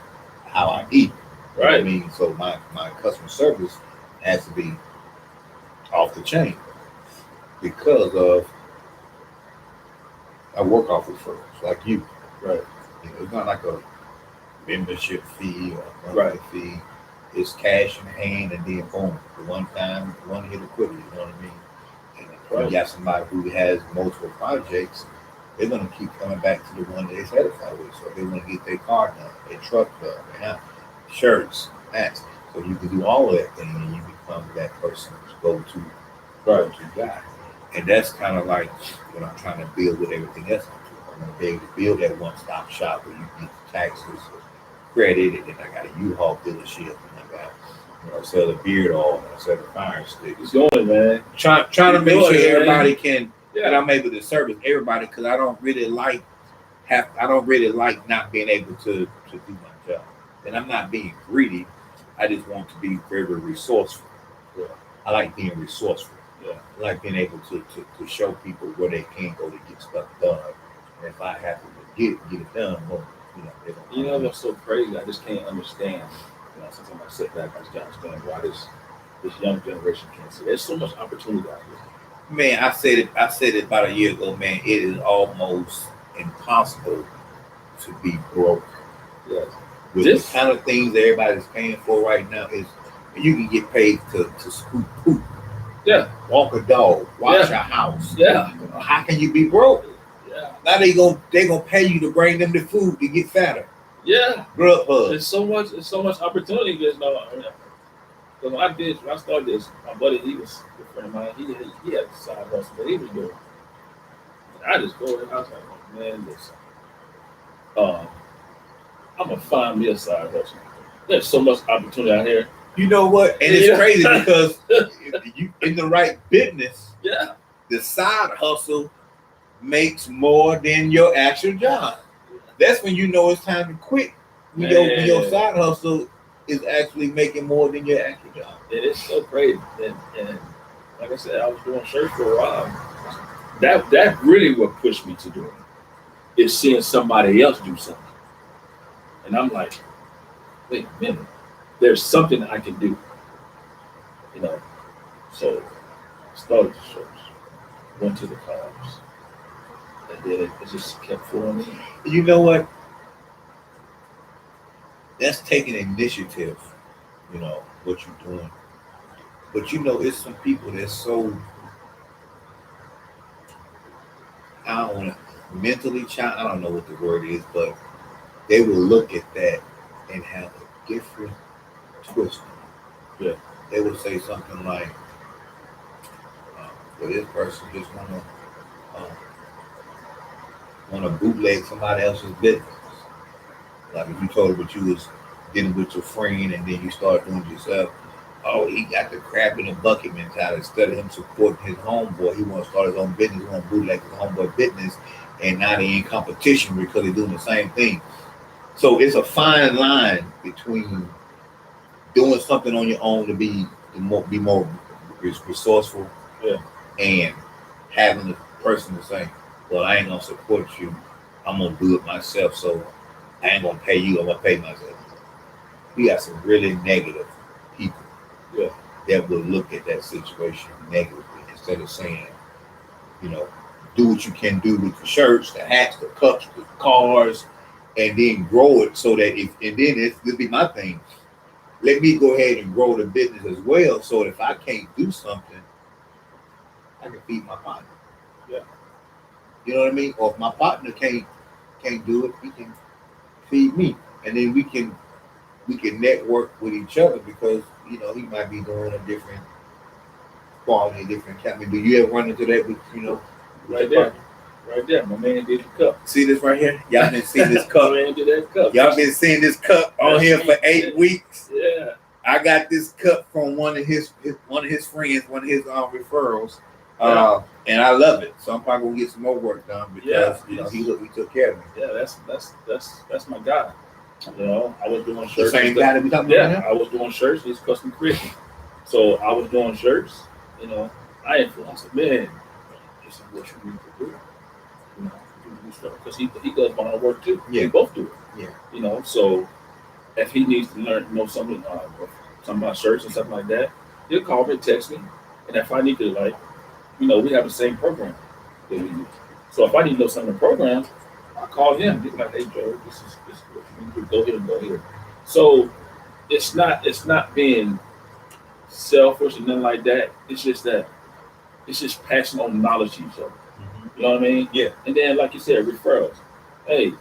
eat. Right. I mean, so my customer service has to be off the chain because of I work off referrals like you. Right. It's not like a membership fee or a right. fee. It's cash in hand and then boom, the one hit a quitter, you know what I mean? And if you got somebody who has multiple projects, they're gonna keep coming back to the one they're satisfied with. So they want to get their car done, their truck done, they have shirts, hats. So you can do all of that thing and you become that person's go-to guy. And that's kind of like what I'm trying to build with everything else. I'm gonna be able to build that one-stop shop where you get taxes, credit, and then I got a U-Haul dealership, and I got sell the beard oil, and I sell the fire stick. It's going, man. Trying to make sure everybody can. And I'm able to service everybody because I don't really like I don't really like not being able to do my job. And I'm not being greedy. I just want to be very, very resourceful. Yeah. I like being resourceful. Yeah. I like being able to show people where they can go to get stuff done. And if I have to get it done, well, they don't. You know what's so crazy? I just can't understand. Sometimes I sit back, I just can't understand why this young generation can't see. There's so much opportunity out here. Man, I said it about a year ago, man. It is almost impossible to be broke. Yes. With the kind of things that everybody's paying for right now, is you can get paid to scoop poop. Yeah. Walk a dog, wash a house. Yeah. How can you be broke? Yeah. Now they gonna pay you to bring them the food to get fatter. Yeah. Grubhub. There's so much opportunity. Because when I started this, my buddy, he was a friend of mine. He had a side hustle that he was doing. And I just go in, I was like, man, listen. I'm gonna find me a side hustle. There's so much opportunity out here. You know what? And it's crazy because if you in the right business, the side hustle makes more than your actual job. That's when you know it's time to quit. When your side hustle is actually making more than your actual job. It is so crazy. And like I said, I was doing shirts for a while. That really what pushed me to do it. Is seeing somebody else do something. And I'm like, wait a minute, there's something I can do. So I started the shirts, went to the cars, and then it just kept flowing in. You know what? That's taking initiative, what you're doing. But it's some people that's so, I don't want to mentally challenge, I don't know what the word is, but they will look at that and have a different twist. Yeah. They will say something like, well, this person just want to bootleg somebody else's business. Like if you told her what you was dealing with your friend and then you start doing it yourself, oh, he got the crab in the bucket mentality. Instead of him supporting his homeboy, he want to start his own business, he want to bootleg his homeboy business, and now they in competition because they're doing the same thing. So it's a fine line between doing something on your own to be more resourceful, and having the person to say, well, I ain't gonna support you, I'm gonna do it myself, so I ain't gonna pay you, I'm gonna pay myself. We got some really negative people that will look at that situation negatively instead of saying, do what you can do with the shirts, the hats, the cups, the cars, and then grow it so that this be my thing. Let me go ahead and grow the business as well, so if I can't do something, I can feed my partner. Yeah. You know what I mean? Or if my partner can't do it, he can feed me, and then we can network with each other because he might be doing a different quality, different company. Do you ever run into that with Right there. Right there, my man did the cup. See this right here? Y'all been seeing this cup. My man did that cup. Y'all been seeing this cup on here for 8 weeks. Yeah. I got this cup from one of his friends, one of his referrals, and I love it. So I'm probably gonna get some more work done because he took care of me. Yeah, that's my guy. I was doing shirts. The same guy that we talking about now? I was doing shirts. He's custom creating. So I was doing shirts. I influenced him. Man, this is what you need to do. Because he does my own work too. Yeah. We both do it. Yeah. So if he needs to know something about shirts and stuff like that, he'll call me, text me, and if I need to, we have the same program that we use. So if I need to know something in the program, I call him. He's like, hey Joe, this is what you need to do. Go here and go here. So it's not being selfish and nothing like that. It's just passing on knowledge to each other. You know what I mean? Yeah. And then, like you said, referrals. Hey,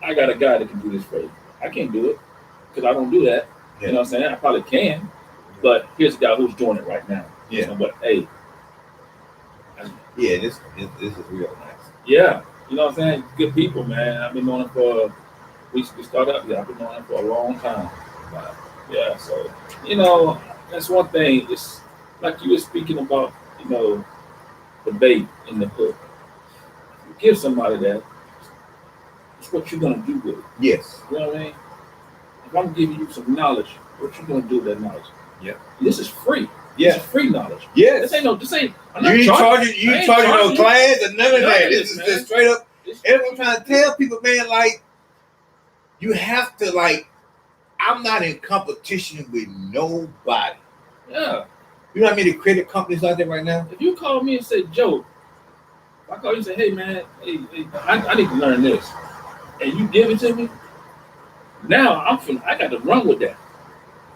I got a guy that can do this for you. I can't do it because I don't do that. Yeah. You know what I'm saying? I probably can, but here's a guy who's doing it right now. Yeah. But hey. Yeah, this is real nice. Yeah. You know what I'm saying? Good people, man. I've been knowing them we started up here. I've been knowing them for a long time. Yeah. So, that's one thing. It's like you were speaking about, the bait in the hook. You give somebody that, It's what you're gonna do with it. Yes. You know what I mean? If I'm giving you some knowledge, what you gonna do with that knowledge? Yeah. This is free. Yeah. This is free knowledge. Yes. This ain't. I'm You not ain't charging. you I ain't ain't charging no charging you. class or none of None that. of This this, is man. just straight up. It's- And I'm trying to tell people, man, like, you have to, like, I'm not in competition with nobody. Yeah. You know how many credit companies out there right now? If you call me and say, Joe, if I call you and say, hey man, I need to learn this, and you give it to me, now I got to run with that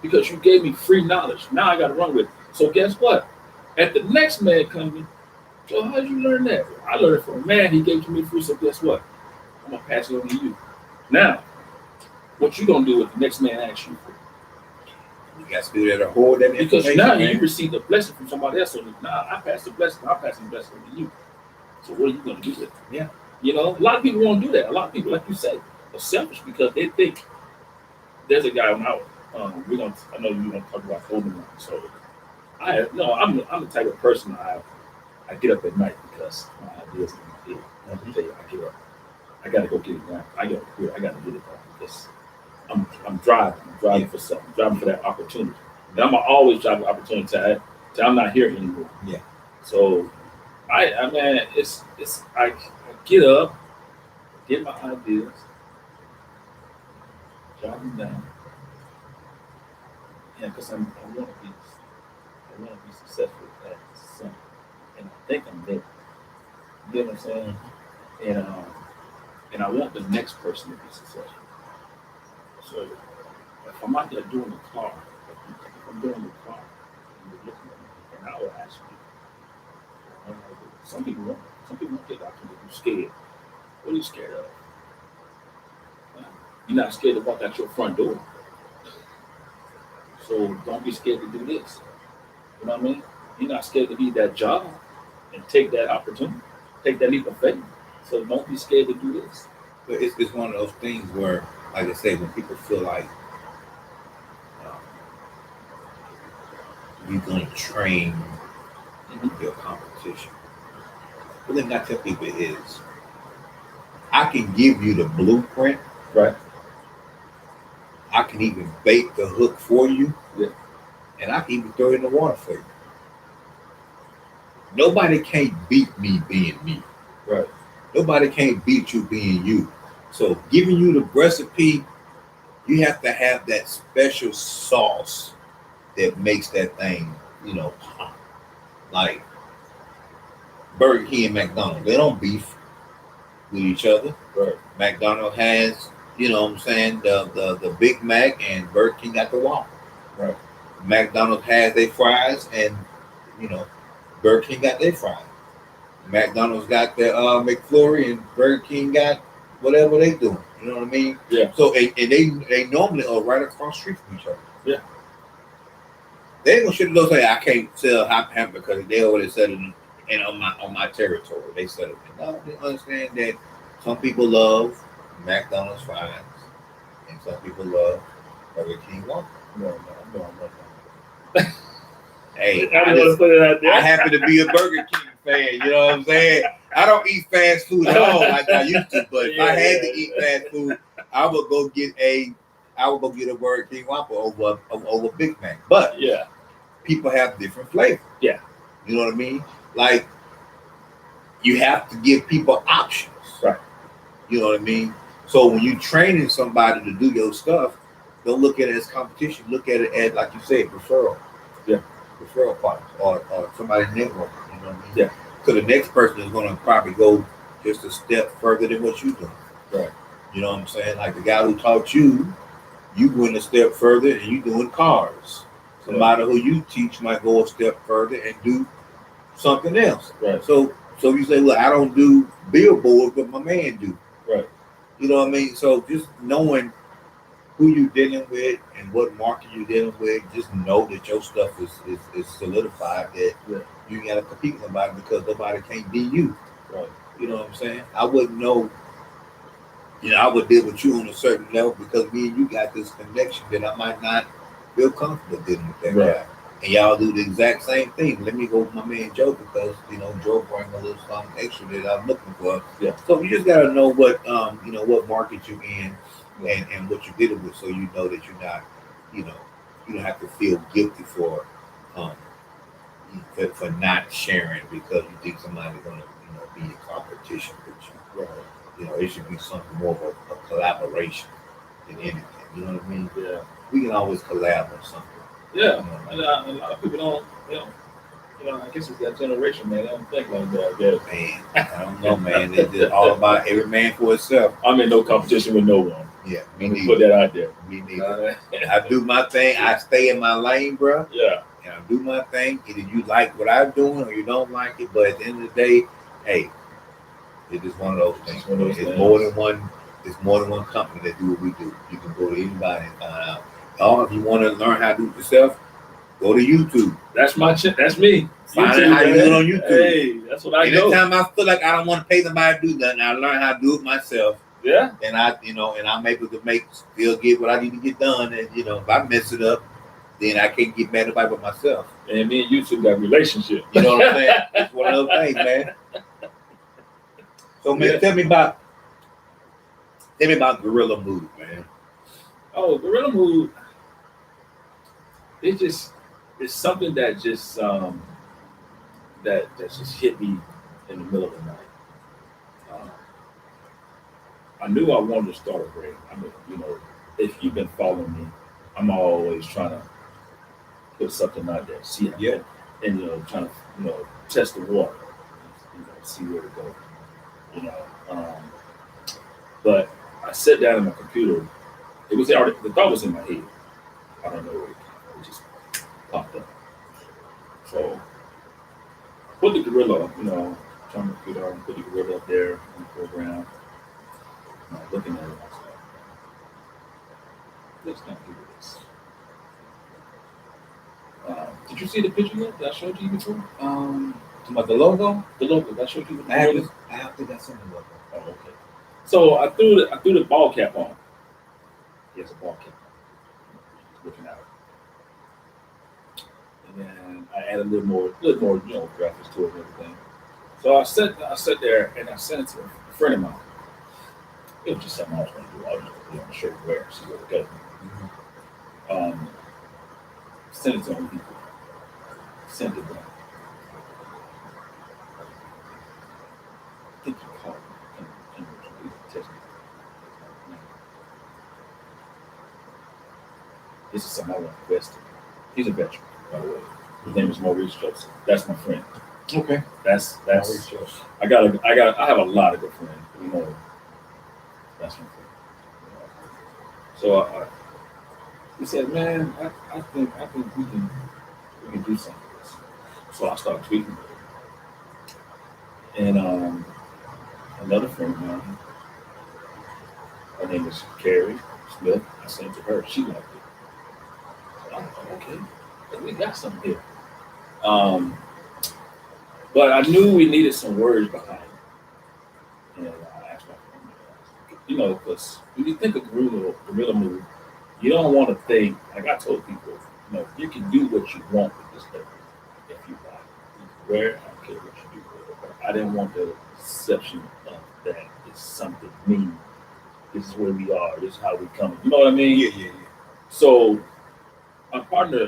because you gave me free knowledge. Now I got to run with it. So guess what? At the next man coming, Joe, how did you learn that? I learned it from a man. He gave it to me free. So guess what? I'm gonna pass it on to you. Now, what you gonna do with the next man asks you for? You got to be able to hold that Because information, now man. you received a blessing from somebody else. So now I pass the blessing. I'm passing the blessing on to you. So what are you gonna do with it? Yeah. You know, a lot of people won't do that. A lot of people, like you say, are selfish because they think there's a guy now. I know you want to talk about holding on. So I'm the type of person I get up at night because my ideas in my head. Let me tell you, I get up. I gotta go get it done. I gotta get it done because I'm driving. I'm driving for something. I'm driving for that opportunity. And I'm always driving the opportunity till I'm not here anymore. Yeah. So I mean, I get up, get my ideas, jot them down. Yeah, because I want to be successful at something, and I think I'm there. You know what I'm saying? And I want the next person to be successful. So if I'm out there doing the car, if I'm doing the car, and you're looking at me, and I will ask you. Some people won't get opportunity. You're scared. What are you scared of? You're not scared to walk out your front door. So don't be scared to do this. You know what I mean? You're not scared to leave that job and take that opportunity, take that leap of faith. So don't be scared to do this. But it's one of those things where, like I say, when people feel like you're going to train your competition, the thing I tell people is, I can give you the blueprint. Right. I can even bait the hook for you. Yeah. And I can even throw it in the water for you. Nobody can't beat me being me. Right. Nobody can't beat you being you. So giving you the recipe, you have to have that special sauce that makes that thing, pop. Like Burger King and McDonald's, they don't beef with each other. Right. McDonald's has, the Big Mac, and Burger King got the Whopper. Right. McDonald's has their fries, and Burger King got their fries. McDonald's got their McFlurry, and Burger King got whatever they doing. You know what I mean? Yeah. So and they normally are right across the street from each other. Yeah. They ain't gonna shit those say I can't sell hot hamburger because they already said it and on my territory. They said it. No, they understand that some people love McDonald's fries and some people love Burger King Whopper. No. Hey, I want to put it out there. I happen to be a Burger King fan, you know what I'm saying? I don't eat fast food at all like I used to, but if I had to eat fast food, I would go get a Burger King Whopper over Big Mac. But Yeah. people have different flavors. Yeah. You know what I mean? Like, you have to give people options. Right. You know what I mean? So when you training somebody to do your stuff, don't look at it as competition. Look at it as, like you said, referral. Yeah. Referral partners or somebody's network. You know what I mean? Yeah. So the next person is going to probably go just a step further than what you're doing. Right. You know what I'm saying? Like the guy who taught you went a step further and you doing cars. Somebody who you teach might go a step further and do something else. Right. So you say, well, I don't do billboards, but my man do. Right. You know what I mean? So just knowing who you're dealing with and what market you're dealing with, just know that your stuff is solidified, that you got to compete with somebody because nobody can't be you. Right. You know what I'm saying? I wouldn't know. I would deal with you on a certain level because me and you got this connection that I might not feel comfortable dealing with that Right. guy. and y'all do the exact same thing. Let me go with my man Joe because Joe bring a little something extra that I'm looking for. Yeah. So you just gotta know what what market you in and what you're dealing with, so you know that you're not you don't have to feel guilty um for not sharing because you think somebody's gonna be in competition with you. Right. It should be something more of a collaboration than anything. You know what I mean? Yeah. We can always collab on something. Yeah. And a lot of people don't. I guess it's that generation, man. They don't think like that. I guess. Man, I don't know, man. It's just all about every man for himself. I'm in no competition with no one. Yeah, Let me put that out there. Me neither. I do my thing. I stay in my lane, bro. Yeah. And I do my thing. Either you like what I'm doing or you don't like it. But at the end of the day, hey, it's just one of those things. It's more than one. It's more than one company that do what we do. You can go to anybody and find out. Or if you want to learn how to do it yourself, go to YouTube. That's that's me. Find out how you do it on YouTube. Hey, that's what I do. Anytime I feel like I don't want to pay somebody to do nothing, I learn how to do it myself. Yeah. And and I'm able to still get what I need to get done. And if I mess it up, then I can't get mad about it myself. And me and YouTube got a relationship. You know what I'm saying? It's one of those things, man. So man, tell me about Gorilla Mood, man. Oh, Gorilla Mood. It's something that just that just hit me in the middle of the night. I knew I wanted to start a brand. I mean, if you've been following me, I'm always trying to put something out there, see how, and trying to test the water, see where to go. But I sat down on my computer. It was already, the thought was in my head. I don't know where it just popped up. So put the gorilla, turn the computer on, put the gorilla up there in the program. Looking at it, I was like, let's not do this. Did you see the picture yet that I showed you before? About the logo? The logo that I showed you. I have to get some logo. Oh, okay. So I threw the ball cap on. He has a ball cap on. Looking out. And then I added a little more, graphics to it and everything. So I sat there and I sent it to a friend of mine. It was just something I was going to do. I was just going to show you where, see where it goes. Sent it to him. Sent it down. I think you called me. Can you text me? This is something I want to invest in. He's a veteran, by the way. His name is Maurice Joseph. That's my friend. Okay. That's Maurice Joseph. I have a lot of good friends. That's my friend. So he said, "Man, I think we can do something with this." So I started tweeting, and another friend of mine, her name is Carrie Smith. I sent it to her. She liked it. So I thought, okay, we got something here. But I knew we needed some words behind it, and I asked my friend, because when you think of Gorilla Mood, you don't want to think, like I told people, you can do what you want with this paper if you like. You can wear it, I don't care what you do with it. But I didn't want the perception of that it's something mean. This is where we are. This is how we come. You know what I mean? Yeah. So my partner,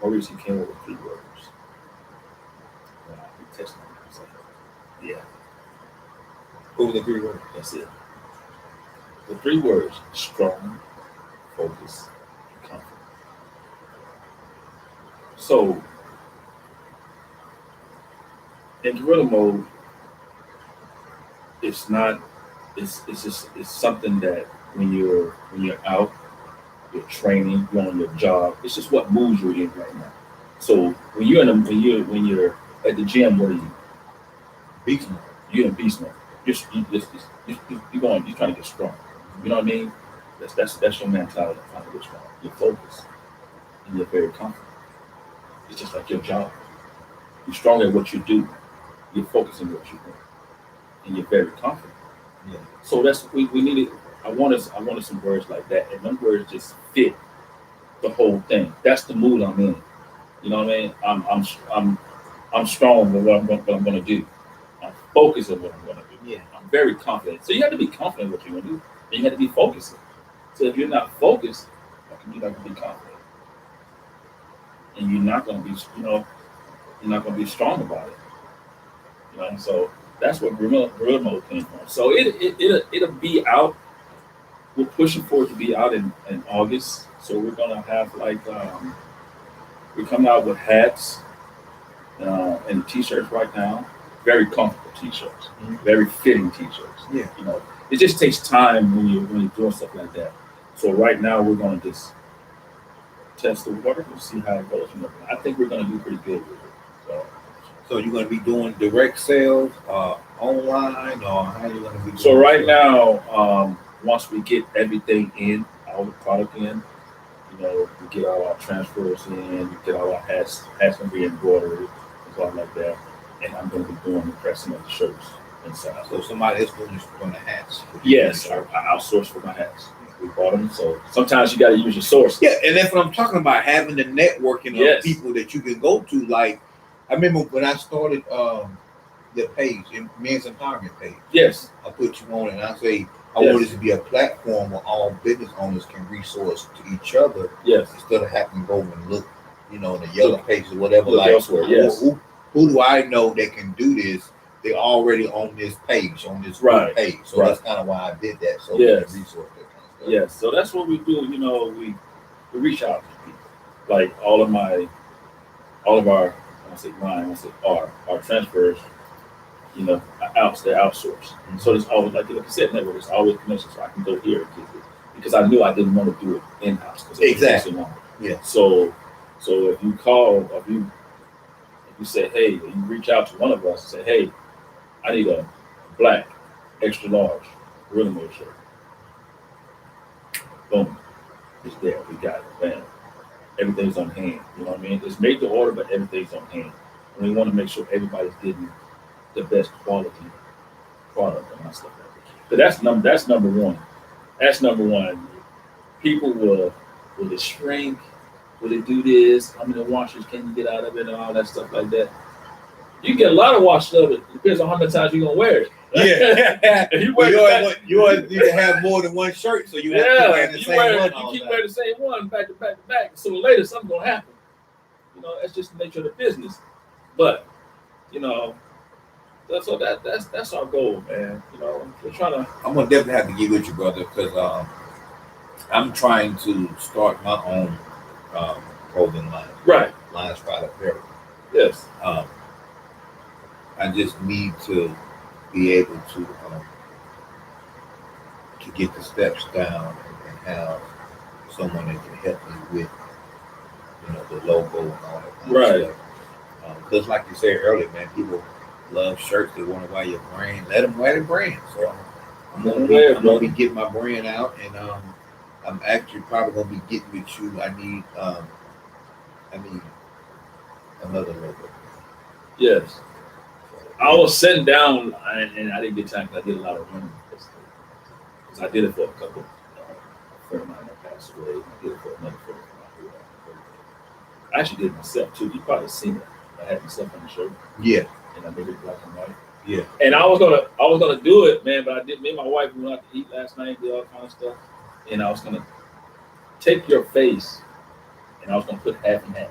Maurice, he came up with 3 words. He texted me. I was like, yeah. What were the 3 words? That's it. The 3 words: strong, focus, and comfort. So in Gorilla Mode, it's something that when you're out, you're training, you're on your job, it's just what mood you're in right now. So when you're at the gym, what are you? Beast mode. You're in beast mode. You're trying to get strong. You know what I mean? That's your mentality. Trying to get strong. You're focused and you're very confident. It's just like your job. You're strong at what you do. You're focused on what you do, and you're very confident. Yeah. So that's we needed. I wanted some words like that, and them words just fit the whole thing. That's the mood I'm in. You know what I mean? I'm strong with what I'm going to do. I'm focused on what I'm going to do. Yeah. I'm very confident. So you have to be confident in what you're going to do. And you have to be focused. So if you're not focused, you're not going to be confident, and you're not going to be, you're not going to be strong about it. So that's what Gorilla Mode came from. So it'll be out. We're pushing for it to be out in August. So we're gonna have we're coming out with hats and t-shirts right now. Very comfortable t-shirts, very fitting t-shirts. Yeah. It just takes time when you're doing stuff like that. So right now we're gonna just test the water and see how it goes. I think we're gonna do pretty good with it. So you're going to be doing direct sales, online, or how you going to be doing? So right now, once we get everything in, all the product in, we get all our transfers in, we get all our hats going to be embroidered and stuff like that. And I'm going to be doing the pressing of the shirts inside. So somebody else doing the hats? Yes, I outsource for my hats. We bought them, so sometimes you got to use your source. Yeah, and that's what I'm talking about, having the networking of Yes. people that you can go to. Like, I remember when I started the page, Men's Empowerment page. Yes. I put you on it, and I say I Yes. want it to be a platform where all business owners can resource to each other Yes. instead of having to go and look, in the yellow pages or whatever. Look Like, elsewhere, yes. who do I know that can do this? They're already on this page, on this Right. page. So Right. that's kind of why I did that. So Yes. we can resource that kind of stuff. Yes. So that's what we do. We reach out to people. Like all of our, our transfers, they're outsourced. Mm-hmm. So there's always, like I said, network, there's always connections. So I can go here and get it because I knew I didn't want to do it in house. Exactly. Yeah. So if you call, if you say, hey, you reach out to one of us and say, hey, I need a black extra large Gorilla Mode shirt. Boom, it's there. We got it. Bam. Everything's on hand. You know what I mean? Just make the order, but everything's on hand. And we want to make sure everybody's getting the best quality product and stuff like that. But that's number one. That's number one. People will it shrink? Will it do this? How many washes can you get out of it and all that stuff like that? You get a lot of washes of it. Depends on how many times you're gonna wear it. Yeah. If you you always need to have more than one shirt, so you have to wear the same one. You keep wearing the same one back to back to back. Sooner or later, something's gonna happen. That's just the nature of the business. But that's our goal, man. We're trying to. I'm gonna definitely have to get with you, brother, because I'm trying to start my own clothing line. Right. Lions Pride Apparel. Yes. I just need to be able to get the steps down and have someone that can help me with, the logo and all that kind of stuff. Because like you said earlier, man, people love shirts. They want to wear your brand. Let them wear the brand. So I'm gonna be getting my brand out, and I'm actually probably gonna be getting with you. I need another logo. Yes. I was sitting down and I didn't get time because I did a lot of running. Because I did it for a couple. A friend of mine that passed away. I did it for another friend of mine. I actually did it myself too. You probably seen it. I had myself on the shirt. Yeah. And I made it black and white. Yeah. And I was gonna do it, man, but I did. Me and my wife went out to eat last night, did all kind of stuff, and I was gonna take your face, and I was gonna put half and half.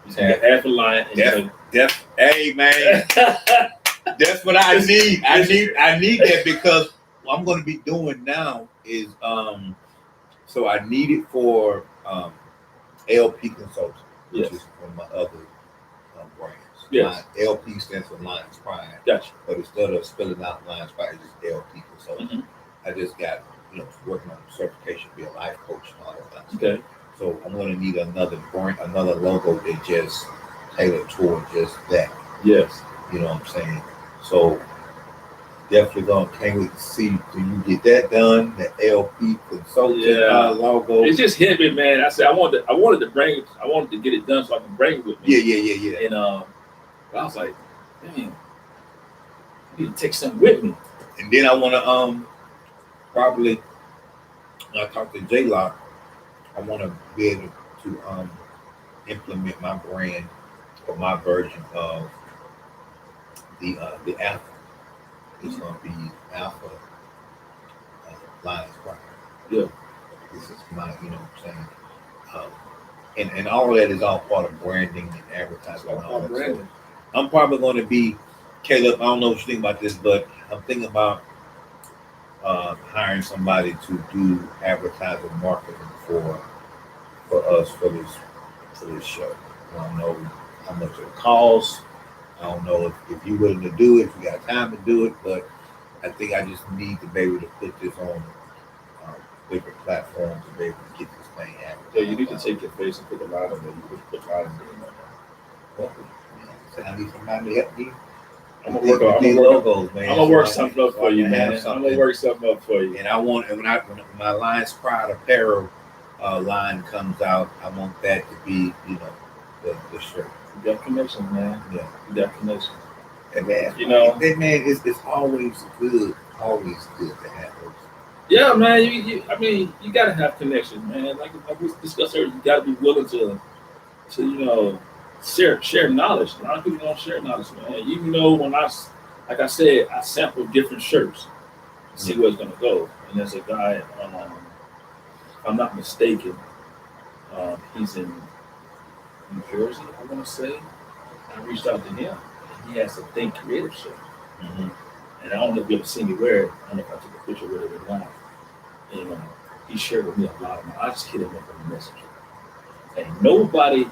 You see, half a line. Hey man, that's what I need. I need that because what I'm going to be doing now is so I need it for LP Consulting, which is one of my other brands. Yes. LP stands for Lions Pride. Gotcha. But instead of spelling out Lions Pride, it's just LP Consulting. Mm-hmm. I just got working on certification to be a life coach and all that kind of stuff. Okay. So I'm going to need another brand, another logo that just tailored toward just that. Yes. You know what I'm saying? So definitely can't wait to see when you get that done. The LP Consulting logo. It's just hit me, man. I said I wanted to bring it. I wanted to get it done so I can bring it with me. Yeah. And I was like, man, I need to take something with me. And then I want to probably when I talk to J-Lock, I want to be able to implement my brand or my version of the Alpha. It's going to be Alpha Lions Pride. Yeah. This is my, you know what I'm saying? And all of that is all part of branding and advertising and all that. So I'm probably going to be, Caleb, I don't know what you think about this, but I'm thinking about hiring somebody to do advertising marketing for us for this show. I don't know how much it costs. I don't know if you're willing to do it, if you got time to do it, but I think I just need to be able to put this on different platforms to be able to get this thing happening. Yeah, you need to take your face and put a line on there. You put lines in there. Well, I need somebody to help me. I'm gonna work something up for you, man. I'm gonna work something up for you. And I want, and when my Lions Pride apparel line comes out, I want that to be, you know, the shirt. You got connections, man. Yeah, you got connections. And man, you know, that man, it's always good to have those. Yeah, man. I mean, you gotta have connections, man. Like we discussed earlier, you gotta be willing to you know, share knowledge. A lot of people don't share knowledge, man. Even though when like I said, I sample different shirts to see where it's gonna go. And there's a guy, if I'm not mistaken, he's in New Jersey, I want to say. I reached out to him. And he has a Think Creative shirt. Mm-hmm. And I don't know if you ever seen me wear it. I don't know if I took a picture with it or not. And he shared with me a lot of them. I just hit him up on the messenger. And nobody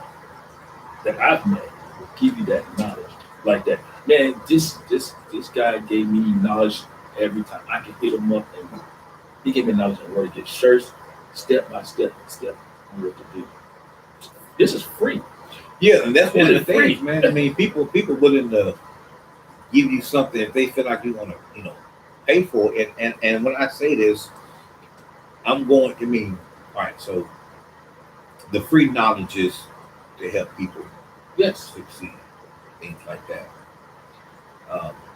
that I've met will give you that knowledge like that. Man, this guy gave me knowledge every time. I can hit him up and he gave me knowledge on where to get shirts, step by step on what to do. This is free. Yeah, and that's one of the free? things, man. I mean, people willing to give you something if they feel like you want to, you know, pay for it. And when I say this, all right, so the free knowledge is to help people succeed, things like that.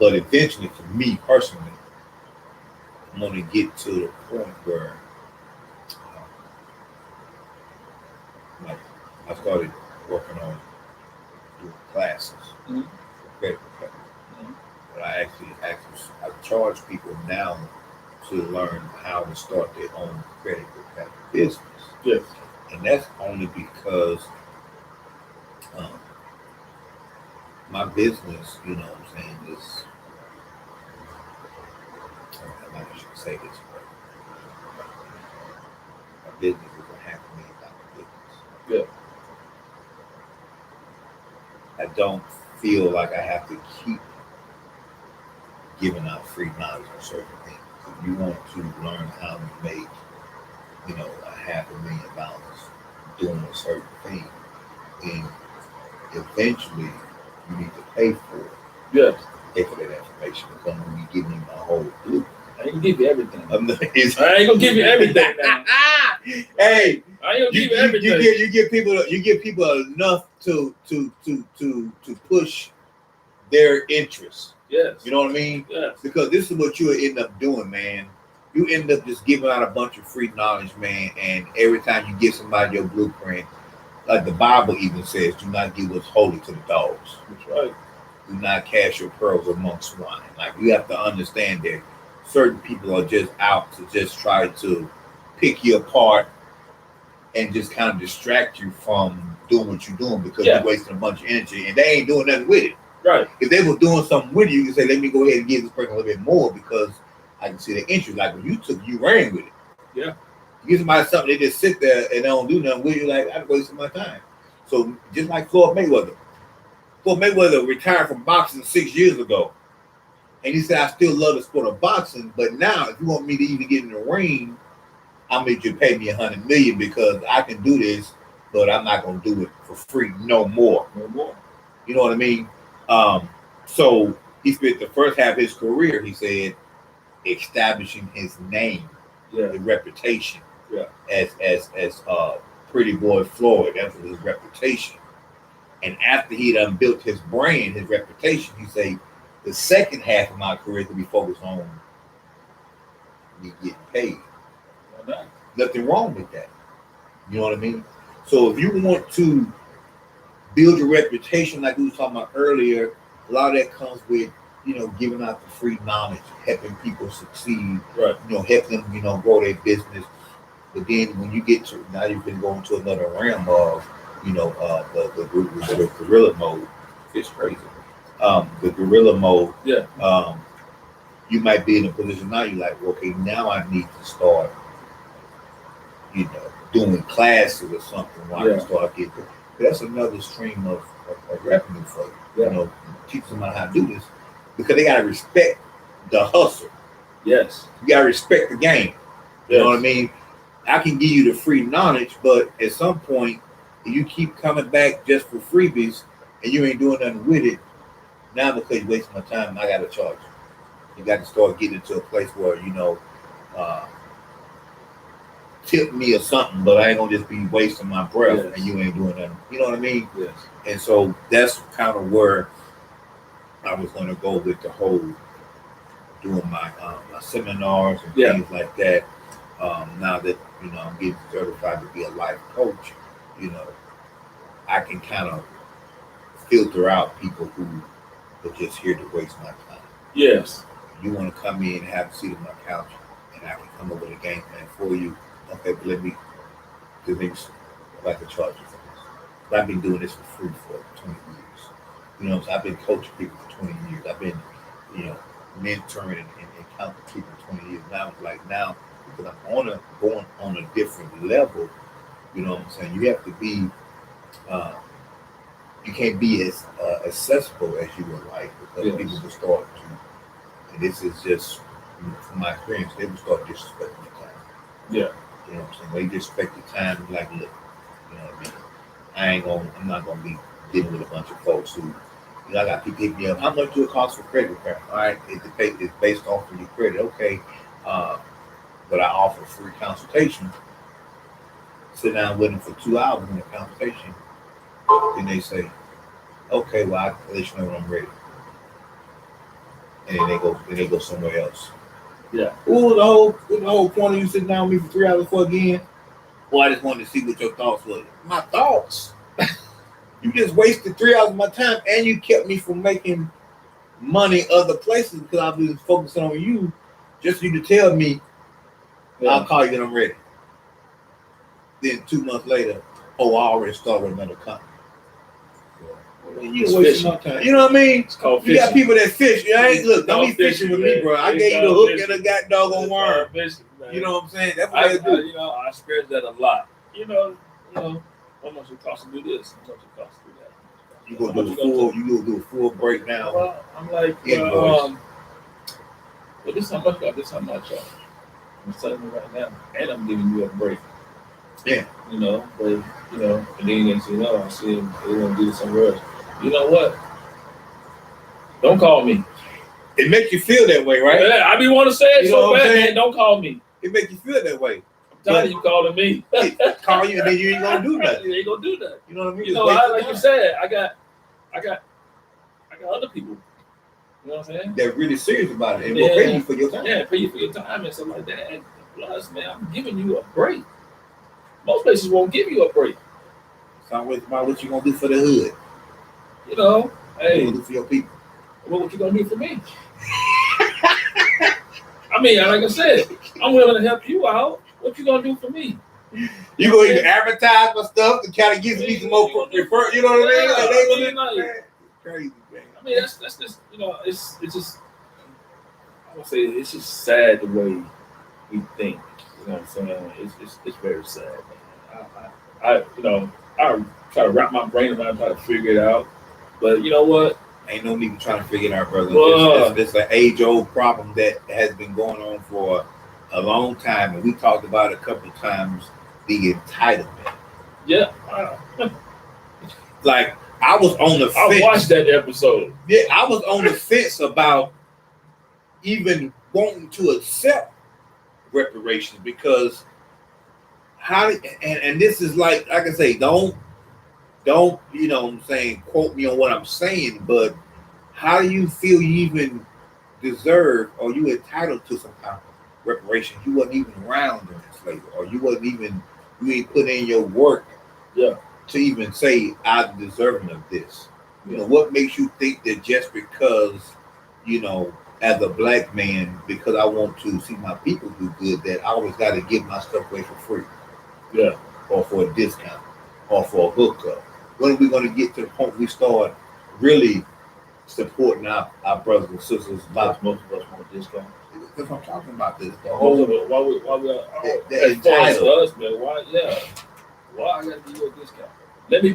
But eventually, for me personally, I'm going to get to the point where like I started working on doing classes. Mm-hmm. But I charge people now to learn how to start their own credit card business. Yes. And that's only because my business, you know what I'm saying, is, I might should say this, but my business is a $500,000 business. Yeah. I don't feel like I have to keep giving out free knowledge on certain things. If you want to learn how to make, you know, $500,000 doing a certain thing, then eventually you need to pay for it. Yes. Pay for that information. Because I'm going to be giving you my whole blueprint. I ain't gonna give you everything. I ain't gonna give you everything now. Hey, I ain't gonna give you everything. You give people enough to push their interests. Yes. You know what I mean? Yes. Because this is what you'll end up doing, man. You end up just giving out a bunch of free knowledge, man, and every time you give somebody your blueprint, like the Bible even says, do not give what's holy to the dogs. That's right. Do not cast your pearls among swine. Like, you have to understand that certain people are just out to just try to pick you apart and just kind of distract you from doing what you're doing because you're wasting a bunch of energy and they ain't doing nothing with it. Right. If they were doing something with you, you can say, let me go ahead and give this person a little bit more because I can see the interest. Like when you ran with it. Yeah. You give somebody something, they just sit there and they don't do nothing with you, like, I'm wasting my time. So just like Floyd Mayweather. Floyd Mayweather retired from boxing 6 years ago. And he said, I still love the sport of boxing, but now if you want me to even get in the ring, I'll make you pay me $100 million because I can do this, but I'm not gonna do it for free no more. No more. You know what I mean? So he spent the first half of his career, he said, establishing his name, his reputation, as Pretty Boy Floyd. That was his reputation. And after he done built his brand, his reputation, he said, the second half of my career to be focused on me getting paid. Nothing wrong with that. You know what I mean? So if you want to build your reputation, like we were talking about earlier. A lot of that comes with, giving out the free knowledge, helping people succeed, Right. Help them, grow their business. But then when you get to now, you've been going to another realm of, the guerrilla mode. It's crazy. The guerrilla mode. Yeah. You might be in a position now. You're like, okay, now I need to start, doing classes or something. While I start getting. That's another stream of revenue for you. Yeah. Teach somebody how to do this because they gotta respect the hustle. Yes. You gotta respect the game. You know what I mean? I can give you the free knowledge, but at some point, if you keep coming back just for freebies and you ain't doing nothing with it, now because you're wasting my time, I gotta charge you. You got to start getting to a place where tip me or something, but I ain't gonna just be wasting my breath and you ain't doing nothing. You know what I mean? Yes. And so that's kind of where I was gonna go with the whole doing my seminars and things like that. Now that I'm getting certified to be a life coach, I can kind of filter out people who are just here to waste my time. Yes. You want to come in and have a seat on my couch, and I can come up with a game plan for you. Okay, but let me do things like a charge you for this. But I've been doing this for free for 20 years. I've been coaching people for 20 years. I've been, mentoring and counting people for 20 years. Now it's like because I'm going on a different level. You know what I'm saying? You have to be. You can't be as accessible as you would like because people will start to. And this is just from my experience. They will start disrespecting your time. Yeah. You know what I'm saying? They disrespect your time. Like, look, you know what I mean? I'm not gonna be dealing with a bunch of folks who, I got people hitting me up. How much do it cost for credit repair? All right, it's based off of your credit. Okay, but I offer free consultation. Sit down with them for 2 hours in the consultation. Then they say, okay, well, I'll let you know when I'm ready. And then they go somewhere else. Yeah. Ooh, the whole point of you sitting down with me for 3 hours for again. Well, I just wanted to see what your thoughts were. My thoughts? You just wasted 3 hours of my time and you kept me from making money other places because I've been focusing on you just for you to tell me I'll call you when I'm ready. Then 2 months later, I already started with another company. You wasting my time. You know what I mean? It's called fishing. You got people that fish. Don't be fishing with me, bro. I gave you the hook and a got doggone worm. You know what I'm saying? That's what I do. I experience that a lot. How much it costs to do this? How much it costs to do that? You go do a full breakdown. Well, I'm like, well, this how much, this how much. I'm telling you right now, and I'm giving you a break. Yeah. But and then next thing you know, I see them, they want to do it somewhere else. You know what? Don't call me. It makes you feel that way, right? Yeah, I be want to say it so bad, man. Don't call me. It makes you feel that way. I'm tired of you calling me. Call you and then you ain't gonna do nothing. You ain't gonna do that. You know what I mean? Like you said, I got other people. You know what I'm saying? They're really serious about it and will pay you for your time. Yeah, pay you for your time and stuff like that. And plus, man, I'm giving you a break. Most places won't give you a break. It's always about what you gonna do for the hood. Hey, what you gonna do for your people. What you gonna do for me? I mean, like I said, I'm willing to help you out. What you gonna do for me? You gonna even advertise my stuff to kind of give me some more refer. You know what I mean? Like, crazy, man. I mean, that's just it's just I would say it's just sad the way we think. You know what I'm saying? It's very sad. Man. I try to wrap my brain around, try to figure it out. But you know what? Ain't no need to try to figure it out, brother. Well, it's an age-old problem that has been going on for a long time, and we talked about it a couple of times. The entitlement. Yeah. Like I was on the fence. I watched that episode. Yeah, I was on the fence about even wanting to accept reparations because and this is like I say, don't what I'm saying, quote me on what I'm saying, but how do you feel you even deserve or you entitled to some kind of reparations? You wasn't even around during slavery, or you ain't put in your work. Yeah. to even say I'm deserving of this. You know, Yeah. what makes you think that just because, you know, as a black man, because I want to see my people do good, that I always got to give my stuff away for free Yeah. or for a discount or for a hookup? When are we going to get to the point we start really supporting our brothers and sisters? Because most of us want a discount. That's what I'm talking about. This the Most whole of it, why we the as far as entitled. us, man, why I gotta give you a discount? Let me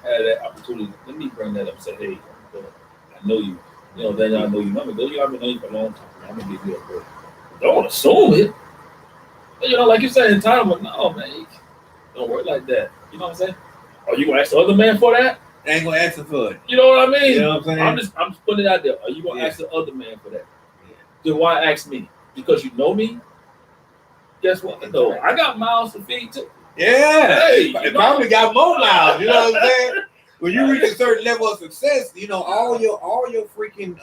have that opportunity. Let me bring that up and say, hey, I know you. You know, then I know you know me. Though I've been knowing you for a long time. I'm gonna give you a break. Don't assume it. You know, like you said, entitlement. No, man, don't work like that. You know what I'm saying? Are you gonna ask the other man for that? I ain't gonna ask for it. You know what I mean? You know what I'm saying? I'm just putting it out there. Are you gonna Yeah. ask the other man for that? Then why ask me? Because you know me? Guess what? No, I got mouths to feed too. Yeah, Hey, you probably got more miles. You know what I'm saying? When you reach Right. a certain level of success, you know all your freaking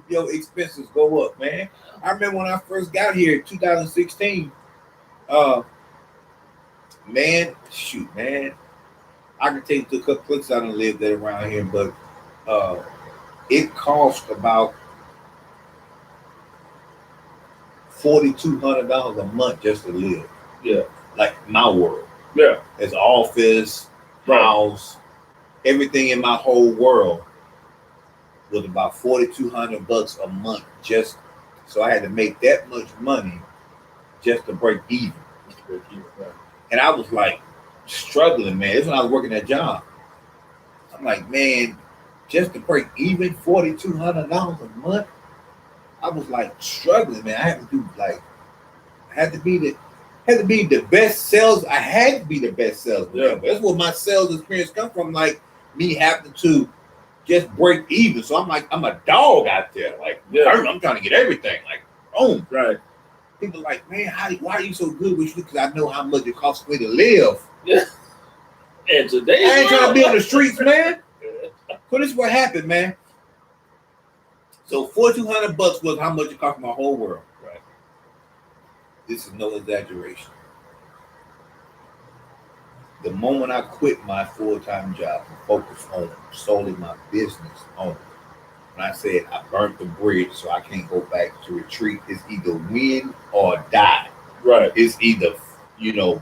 your expenses go up, man. I remember when I first got here in 2016. Man, shoot, man, I can take you to a couple places I don't live there around here, but it cost about $4,200 a month just to live. Yeah. Like my world. Yeah. As an office, Right. house, everything in my whole world was about $4,200 a month. Just so I had to make that much money just to break even. Right. And I was like struggling, man. This is when I was working that job. I'm like, man, just to break even $4,200 a month. I was like struggling, man. I had to do like, I had to be the best sales. I had to be the best salesman. Yeah. That's where my sales experience come from. Like me having to just break even. So I'm like, I'm a dog out there. Like, Yeah. I'm trying to get everything. Like, boom. Right. People like, man, why are you so good with you? Because I know how much it costs me to live. And today I ain't trying to be on the streets, man. So this is what happened, man. So $4,200 was how much it cost my whole world. Right. This is no exaggeration. The moment I quit my full-time job and focused on solely my business owner, when I said I burnt the bridge so I can't go back to retreat, it's either win or die. Right. It's either, you know,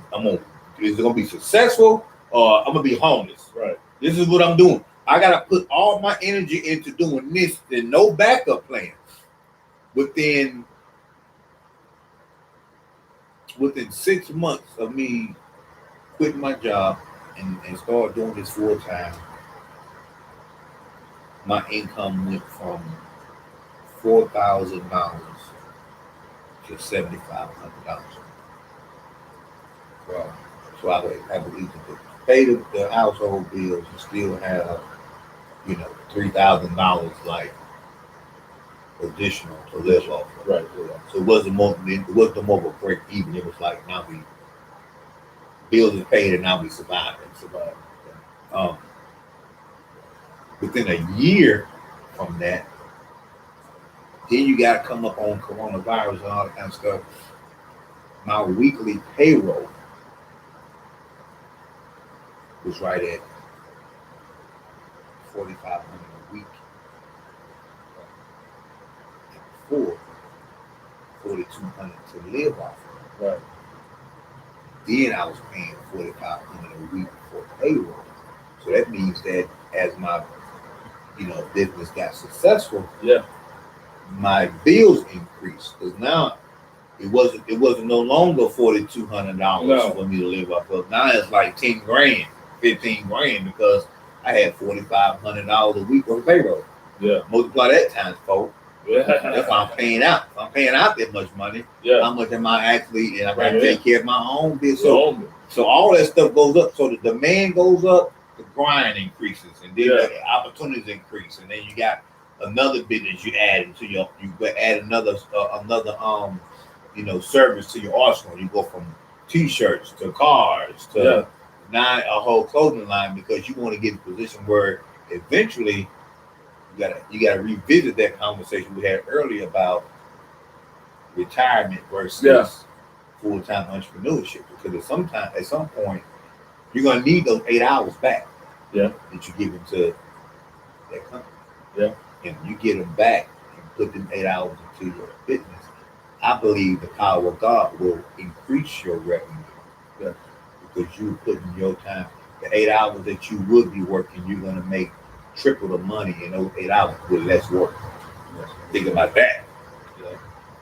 it's gonna be successful or I'm gonna be homeless. Right. This is what I'm doing. I gotta put all my energy into doing this and no backup plan. Within 6 months of me quitting my job and start doing this full time, my income went from $4,000 to $7,500. Well, so I would have to either pay the household bills and still have, you know, $3,000 like additional to live off of. Right. So it wasn't more of a break even. It was like now we bills are paid and now we surviving. Within a year from that, then you got to come up on coronavirus and all that kind of stuff. My weekly payroll was right at $4,500 a week. And before, $4,200 to live off of. Right. Then I was paying $4,500 a week for payroll. So that means that as my, you know, business got successful, Yeah. my bills increased because now it wasn't no longer $4,200 No. for me to live off of. Now it's like 10 grand, 15 grand because I had $4,500 a week for payroll. Yeah. Multiply that times 4. Yeah. That's what I'm paying out. If I'm paying out that much money, Yeah. how much am I actually? And I got to Right, take care of my own bills. So, So all that stuff goes up. So the demand goes up, the grind increases, and then Yeah. the opportunities increase, and then you got another business you add into you add another you know, service to your arsenal. You go from t-shirts to cars to now a whole clothing line because you want to get in a position where eventually you gotta revisit that conversation we had earlier about retirement versus full-time entrepreneurship, because at some point you're gonna need those 8 hours back. Yeah. That you give into that company. Yeah. And you get them back and put them 8 hours into your business. I believe the power of God will increase your revenue. Yeah. Because you put in your time, the 8 hours that you would be working, you're gonna make triple the money in those 8 hours with less work. Yeah. Think about that. Yeah.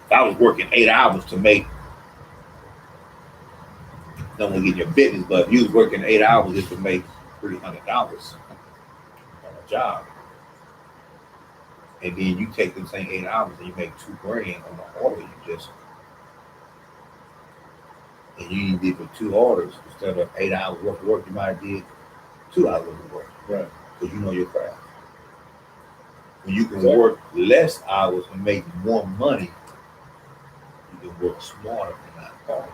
If I was working 8 hours to make, don't want to get your business, but if you was working 8 hours just to make $300 on a job, and then you take them same 8 hours and you make $2,000 on the order you just, and you did for 2 orders instead of 8 hours worth of work, you might have did 2 hours worth of work. Right. Because you know your craft. When you can work less hours and make more money, you can work smarter and not harder.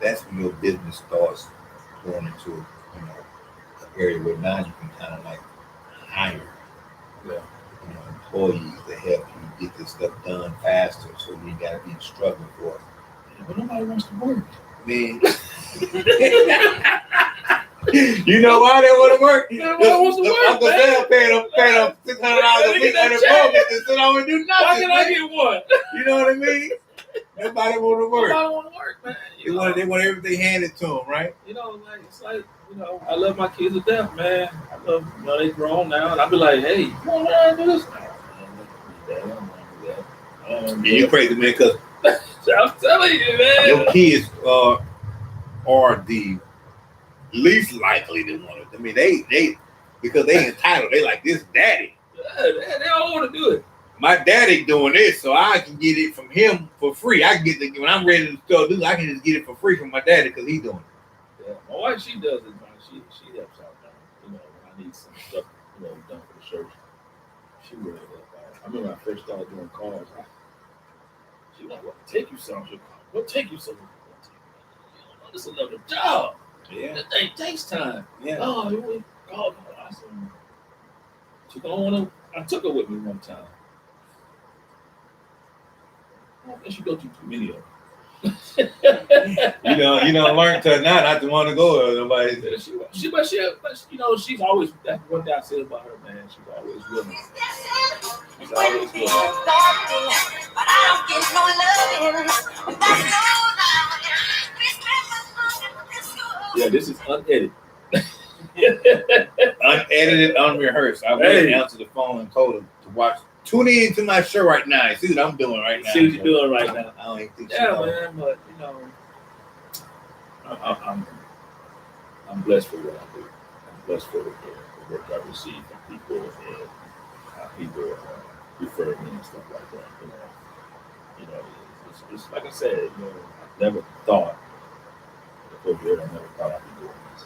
That's when your business starts going into, an area where now you can kind of like hire, employees to help you get this stuff done faster, so you ain't gotta be struggling for it. But nobody wants to work. Man, you know why they want to work? Nobody wants to work. Uncle Sam paying them $600 a week unemployment to sit home and do nothing. Why can I get one? You know what I mean? Nobody want to work. Nobody want to work, man. They want everything handed to them, right? Like it's like, I love my kids to death, man. I love, they grown now, and I be like, hey, you want to do this? And you crazy, man, because I'm telling you, man. your kids are the least likely to want it. I mean, they because they entitled. They like this daddy. Yeah, they don't want to do it. My daddy doing this, so I can get it from him for free. I can get it when I'm ready to start doing. I can just get it for free from my daddy because he's doing it. Yeah, my wife, she does it, man. She helps out, man. When I need some stuff, done for the church. She really helps out. I remember when I first started doing cars. She was like, "What take you something? What take you something? This is another job. Yeah, That thing takes time. yeah. Oh, you call. I said, she don't want to. I took her with me one time. I guess you go through too many of them. You know, learn to not to want to go to nobody. She's always, that's one thing I said about her, man. She's always willing. She's always willing. But I don't get no loving. Yeah, this is unedited. Unedited, unrehearsed. I really answered the phone and told him to watch. Tune in to my show right now. See what I'm doing right now. See what you're doing right now. I don't even think man, but I'm blessed for what I do. I'm blessed for the work I receive from people and how people refer me and stuff like that. It's like I said, I never thought I never thought I'd be doing this.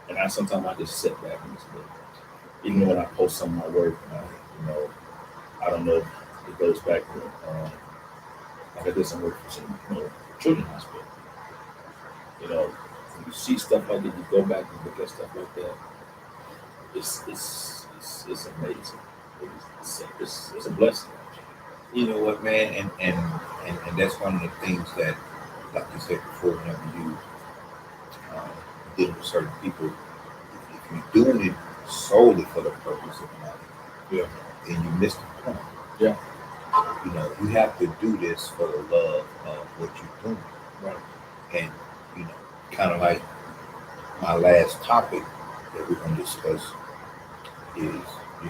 And sometimes I just sit back and just look. Even when I post some of my work, I don't know if it goes back to like I did some work for some children's hospital. When you see stuff like that, you go back and look at stuff like that. It's amazing. It's a blessing. You know what, man, and that's one of the things that, like you said before, whenever you dealing with certain people, if you're doing it solely for the purpose of money, then you miss the point. Yeah. You have to do this for the love of what you're doing. Right. And, kind of like my last topic that we're going to discuss is, we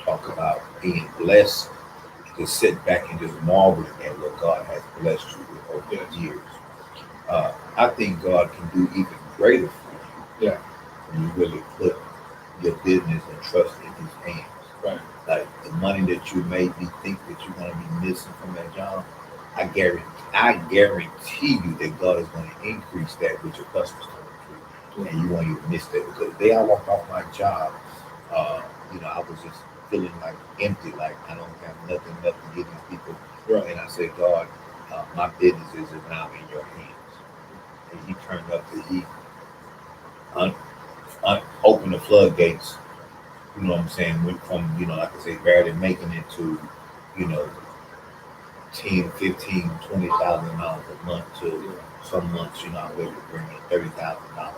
talk about being blessed, to sit back and just marvel at what God has blessed you with over the years. I think God can do even greater for you. Yeah. When you really put your business and trust in His hands. Right. Like the money that you maybe think that you're going to be missing from that job, I guarantee you that God is going to increase that with your customers coming through, and you won't even miss that. Because the day I walked off my job, I was just feeling like empty, like I don't have nothing left to give these people. Right. And I said, God, my business is now in your hands. And He turned up the heat, opened the floodgates. You know what I'm saying? Went from, like I say, barely making it to, $10, $15, $20,000 a month to some months, I was able to bring in $30,000 a month.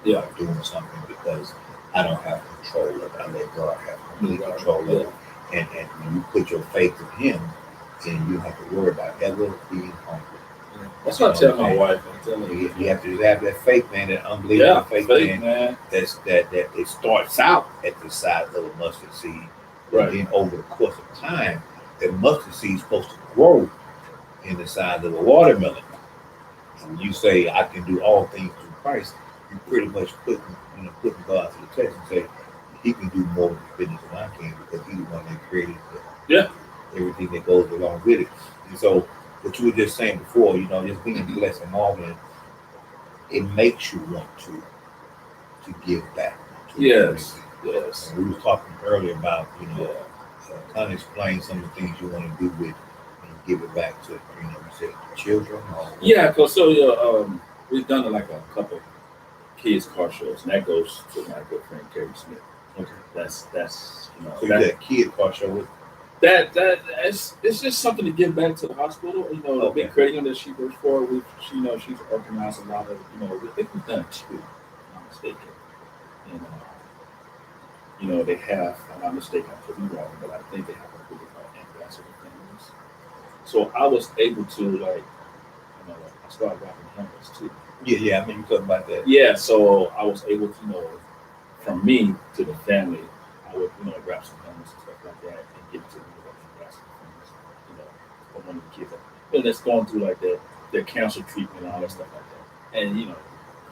Yeah. doing something because I don't have control of it. I let God have complete control of it. And when you put your faith in Him, then you don't have to worry about ever being hungry. That's what I tell my wife. I tell her, You have to just have that faith, man, that unbelievable faith, man. That it starts out at the size of a mustard seed. Right. And then over the course of time, that mustard seed is supposed to grow in the size of a watermelon. And when you say, I can do all things through Christ, you pretty much putting God to the test and say, He can do more business than I can because He's the one that created everything that goes along with it. And so, what you were just saying before, just being blessed and marveling, it makes you want to give back. Yes. And we were talking earlier about, kind of explain some of the things you want to do with and give it back to, you said children. Yeah, because we've done like a couple kids car shows, and that goes to my good friend Kerry Smith. Okay. That's So you got kid car show with. It's just something to give back to the hospital. The big credit union that she works for, she's organized a lot of, I think we've done 2, if I'm not mistaken. And they have, if I'm not mistaken, I could be wrong, but I think they have a group of ambassador families. So I was able to I started wrapping helmets too. Yeah, I mean you talking about that. Yeah, so I was able to, from me to the family, I would, wrap some helmets and stuff like that and give it to them for one of the kids that's going through like their cancer treatment and all that stuff like that. And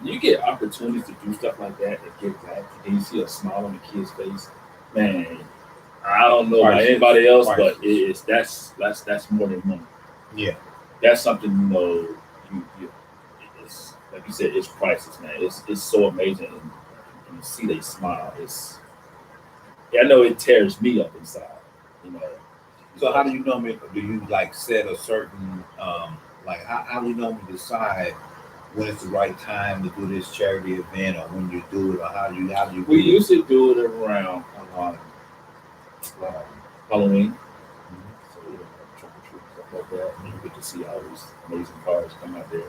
you get opportunities to do stuff like that and give back, and you see a smile on the kid's face, man. I don't know about anybody else, but that's more than money. Yeah, that's something you it's like you said, it's priceless, man. It's so amazing, and you see they smile. I know it tears me up inside, So how do you normally set a certain how do you normally decide when it's the right time to do this charity event or when you do it, or how do you we usually do it around Halloween. So trick or treat, stuff like that, and you get to see all these amazing cars come out there,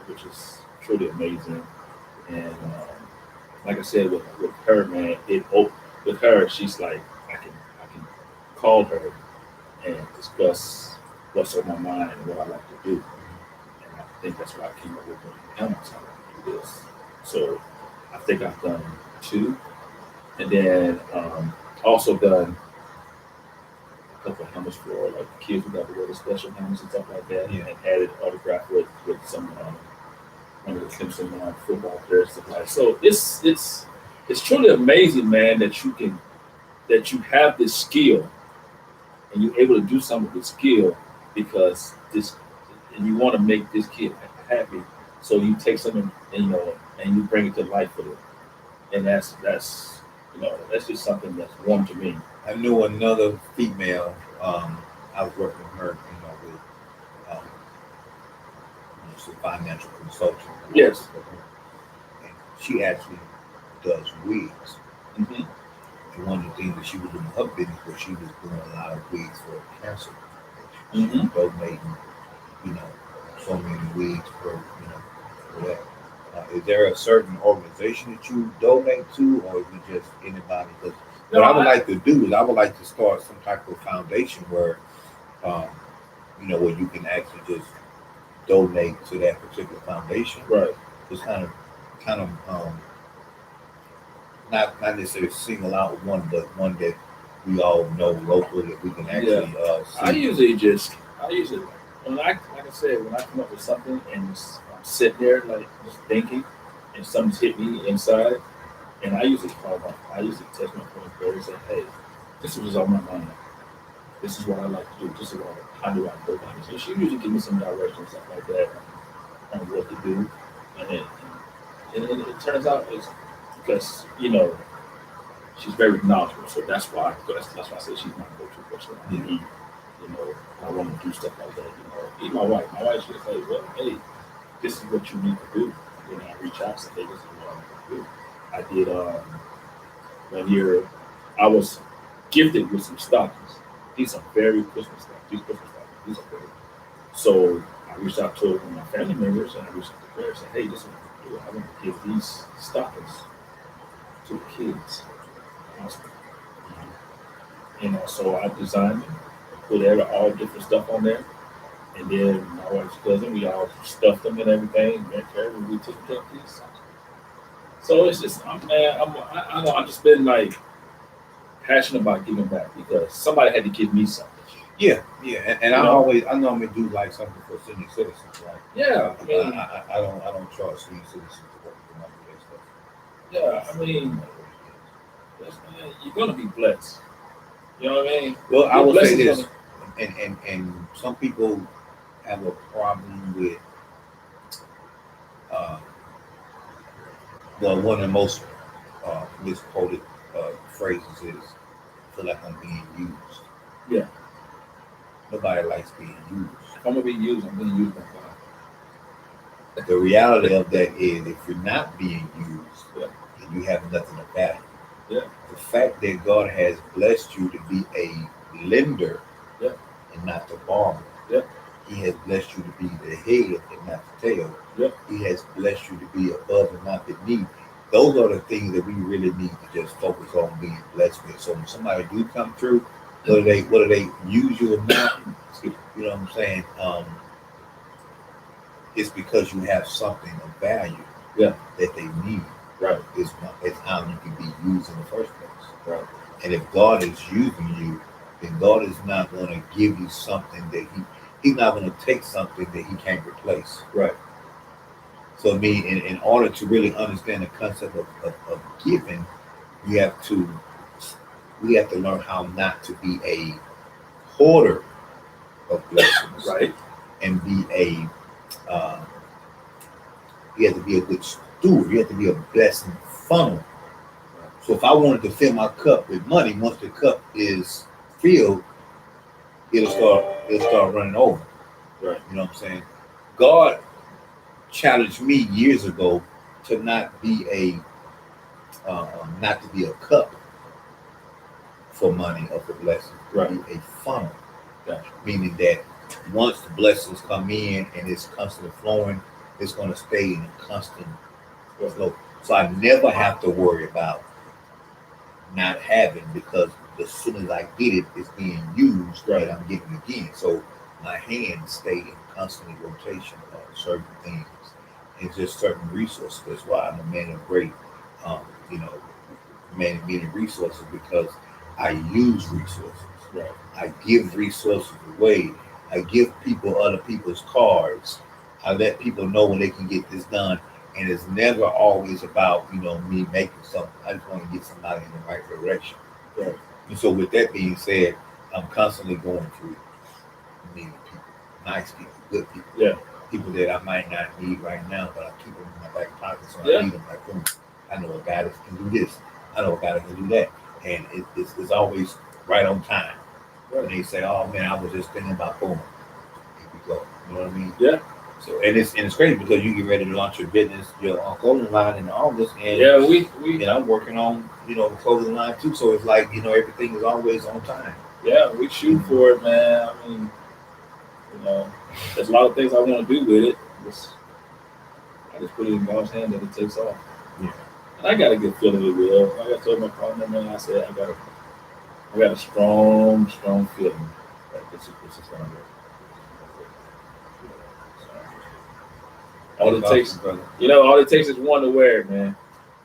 which is truly amazing. And like I said, with her, man, with her, she's like I can call her and discuss what's on my mind and what I like to do. And I think that's why I came up with the helmets. I like to do this. So I think I've done 2, and then also done a couple of helmets for like the kids who got to wear the special helmets and stuff like that, and added autograph with some one of the Clemson football players and stuff like that. So it's truly amazing, man, that you have this skill and you're able to do something with skill because and you want to make this kid happy. So you take something and you bring it to life for them. And that's just something that's warm to me. I knew another female, I was working with her, with she's a financial consultant. Yes. And she actually does wigs. Mm-hmm. And one of the things that she was doing in her business was she was doing a lot of wigs for cancer. Mm-hmm. She was donating, so many wigs for that. Is there a certain organization that you donate to, or is it just anybody? Because what I would like to do is I would like to start some type of foundation where, where you can actually just donate to that particular foundation. Right. Just kind of not necessarily single out one, but one that we all know locally that we can actually see. I usually when I come up with something and I'm sitting there just thinking and something's hit me inside, and I usually text my friend Barry and say, hey, this was on my mind. This is what I like to do. This is how do I go about this? And she usually gives me some direction and stuff like that on what to do. And it turns out it's because, she's very knowledgeable. So that's why I say she's my go-to person. I want to do stuff like that. Even my wife should say, well, hey, this is what you need to do. I reach out and say, hey, this is what I need to do. I did 1 year, I was gifted with some stockings. These are very Christmas stockings. These are very. So I reached out to my family members and I reached out to Claire and said, hey, this is I want to give these stockings to the kids. You know, so I designed them, put all different stuff on there, and then my wife's cousin, we all stuffed them and everything. And Carrie, we took care of these. So it's just, I've just been like passionate about giving back because somebody had to give me something. Yeah, and I normally do like something for senior citizens, right? Yeah, I mean, I don't trust senior citizens to work for money for that stuff. yeah, I mean, you're gonna be blessed. You know what I mean? Well, I Your will say blessings this, and some people have a problem with well, one of the most misquoted phrases is "feel like I'm being used." Yeah. Nobody likes being used. If I'm gonna be used, I'm gonna use my God. The reality of that is, if you're not being used, Yeah. then you have nothing of value. Yeah. The fact that God has blessed you to be a lender, Yeah. and not the borrower. Yeah. He has blessed you to be the head and not the tail. Yeah. He has blessed you to be above and not beneath. Those are the things that we really need to just focus on being blessed with. So when somebody do come through, whether they use you or not, you know what I'm saying? It's because you have something of value, Yeah. that they need. Right. It's how you can be used in the first place. Right. And if God is using you, then God is not going to give you something that he's not going to take something that he can't replace. Right. So I mean, in order to really understand the concept of giving, we have to learn how not to be a hoarder of blessings, Right. and be you have to be a good steward. You have to be a blessing funnel. So if I wanted to fill my cup with money, once the cup is filled, it'll start running over. Right. You know what I'm saying? God challenged me years ago to not be a cup for money or for blessings. Right. To be a funnel. Gotcha. Meaning that once the blessings come in and it's constantly flowing, it's going to stay in a constant flow. So I never have to worry about not having, because as soon as I get it, it's being used, Right. and I'm getting it again. So my hands stay in constant rotation on certain things and just certain resources. That's why I'm a man of great, man of many resources, because I use resources. Right. I give resources away. I give people other people's cards. I let people know when they can get this done. And it's never always about, me making something. I just want to get somebody in the right direction. Right. And so with that being said, I'm constantly going through meeting people, nice people, good people. Yeah. People that I might not need right now, but I keep them in my back pocket, so Yeah. I need them like boom. I know a guy that can do this. I know a guy that can do that. And it's always right on time. Right. And they say, oh man, I was just thinking about boom. Here we go. You know what I mean? Yeah. So and it's crazy because you get ready to launch your business, your clothing line in August, and Yeah, we and I'm working on the clothing line too. So it's like everything is always on time. we shoot for it, man. I mean, there's a lot of things I want to do with it. I just put it in God's hand and it takes off. Yeah. And I got a good feeling it will. Like I told my partner, man, I said I got a strong feeling that this is gonna work. All it takes, brother. all it takes is one to wear it, man.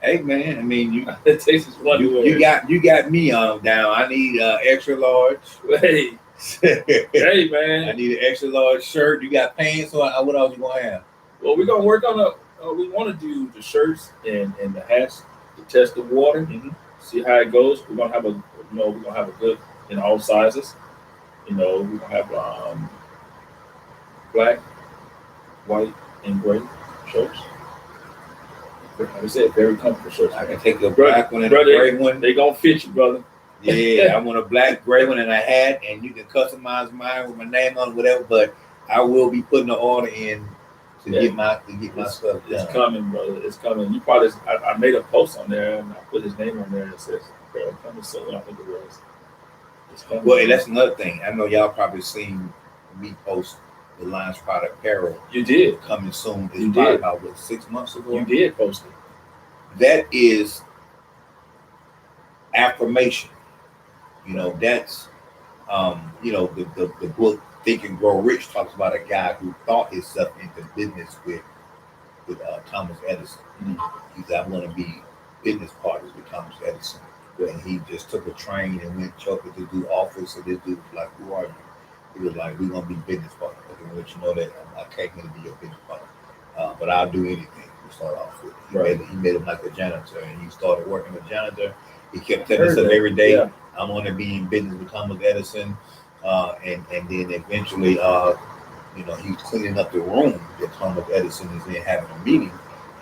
Hey man, I mean you. It takes is one to wear it. You got me on down. I need extra large. Hey, I man. need an extra large shirt. You got pants. So what else you gonna have? Well, we're gonna work on we want to do the shirts and the hats to test the water, Mm-hmm. see how it goes. We're gonna have a good in all sizes. We're gonna have black, white, and gray shirts. Like I said, very comfortable shirts. I can take a black one and a brother, gray one. They gonna fit you, brother. Yeah, I want a black, gray one and a hat, and you can customize mine with my name on it, whatever. But I will be putting the order in to get my stuff done. It's coming, brother. It's coming. You probably I made a post on there and I put his name on there and it says, coming soon. I think it was. It's coming. Well, and that's another thing. I know y'all probably seen me post the Lions Product Apparel You did. coming soon. It's You probably did. about what, 6 months ago. You did post it. That is affirmation. You know, that's you know, the book Think and Grow Rich talks about a guy who thought himself into business with Thomas Edison. He said, I'm going to be business partners with Thomas Edison. And he just took a train and went choking to do office. And this dude was like, who are you? He was like, we're going to be business partners. I can let you know that I can't going to be your business partner. But I'll do anything to start off with. He made him like a janitor, and he started working with janitor. He kept telling himself every day, Yeah. I'm going to be in business with Thomas Edison. And then eventually, you know, he's cleaning up the room that Thomas Edison is in having a meeting.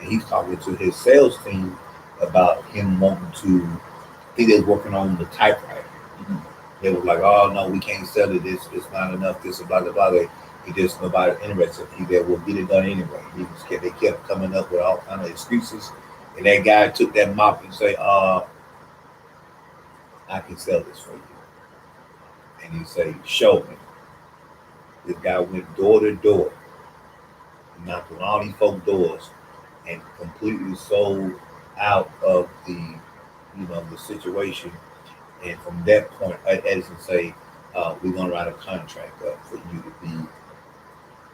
And he's talking to his sales team about him wanting to, I think they was working on the typewriter. They were like, oh, no, we can't sell it. It's not enough. This blah, blah, blah. He just, nobody interested. He said, we'll get it done anyway. They kept coming up with all kind of excuses. And that guy took that mop and say, I can sell this for you. And he say, show me. This guy went door to door, knocked on all these folk doors, and completely sold out of the, you know, the situation. And from that point, Edison say, we're gonna write a contract up for you to be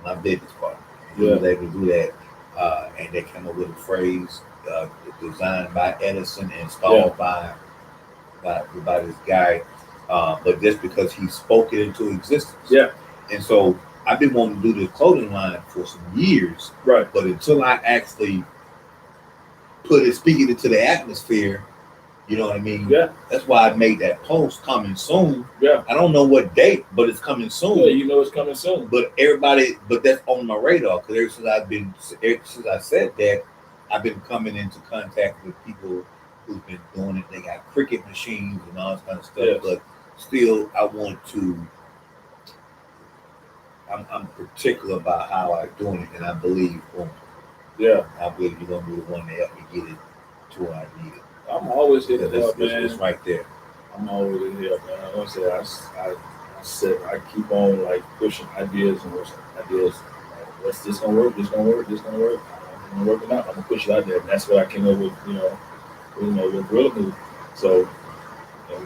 my business partner. He was able to do that, and they came up with a phrase designed by Edison and installed by this guy, but just because he spoke it into existence. Yeah. And so I've been wanting to do this clothing line for some years, Right. but until I actually speak it into the atmosphere, you know what I mean? Yeah. That's why I made that post coming soon. Yeah. I don't know what date, but it's coming soon. Yeah, you know it's coming soon. But that's on my radar, because ever since I said that, I've been coming into contact with people who've been doing it. They got Cricut machines and all this kind of stuff, Yes. but still, I want to. I'm particular about how I'm doing it, and I believe, Yeah. I believe you're gonna be the one to help me get it to where I need it. I'm always here to help, man. It's right there. I'm always here, man. Like I said, I keep on like pushing ideas and ideas. What's this gonna work? This gonna work? This gonna work? I'm gonna work it out. I'm gonna push it out there. And that's what I came up with, with Gorilla Glue. So, and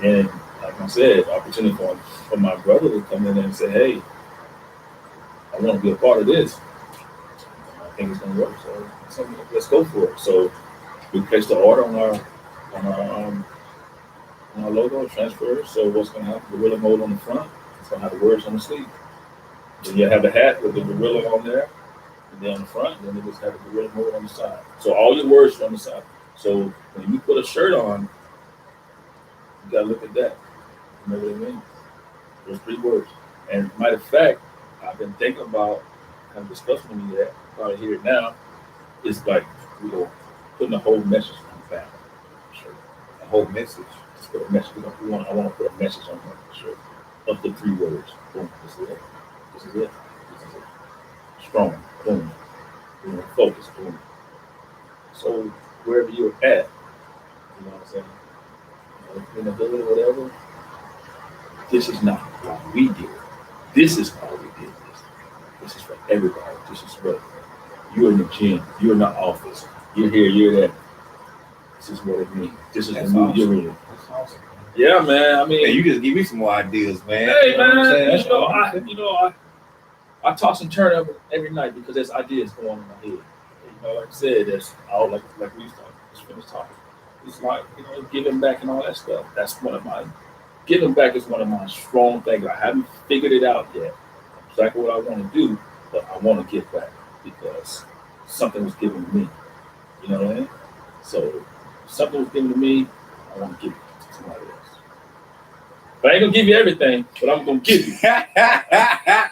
then, like I said, opportunity for my brother to come in and say, hey, I want to be a part of this. I think it's gonna work. So let's go for it. So we placed the order on our logo transfer. So what's gonna happen? The gorilla mold on the front. It's gonna have the words on the sleeve. Then you have the hat with the gorilla on there, and then on the front, then you just have the gorilla mold on the side. So all your words are on the side. So when you put a shirt on, you gotta look at that. You know what I mean? Those 3 words. And matter of fact, I've been thinking about, kind of discussing with you that, probably hear it now. It's like putting a whole message on the back of the shirt. A whole message. Just put a message. I want to put a message on the shirt of the 3 words. Boom. This is it. This is it. This is it. Strong. Boom. Boom. Focus. Boom. So wherever you're at, you know what I'm saying? In the building or whatever, this is not why we did it. This is why we did this. This is for everybody. This is what you're in the gym, you're in the office, you're here, you're there. This is what it means. This is the mood you're in. That's awesome. Yeah, man. I mean, Hey, you just give me some more ideas, man. hey, You know what I'm man. saying? I toss and turn every night because there's ideas going on in my head. Like I said, that's all like we just finished talking. It's like giving back and all that stuff. That's giving back is one of my strong things. I haven't figured it out yet. Exactly what I want to do, but I want to give back because something was given to me. You know what I mean? So if something was given to me, I want to give it to somebody else. But I ain't gonna give you everything, but I'm gonna give you. you gotta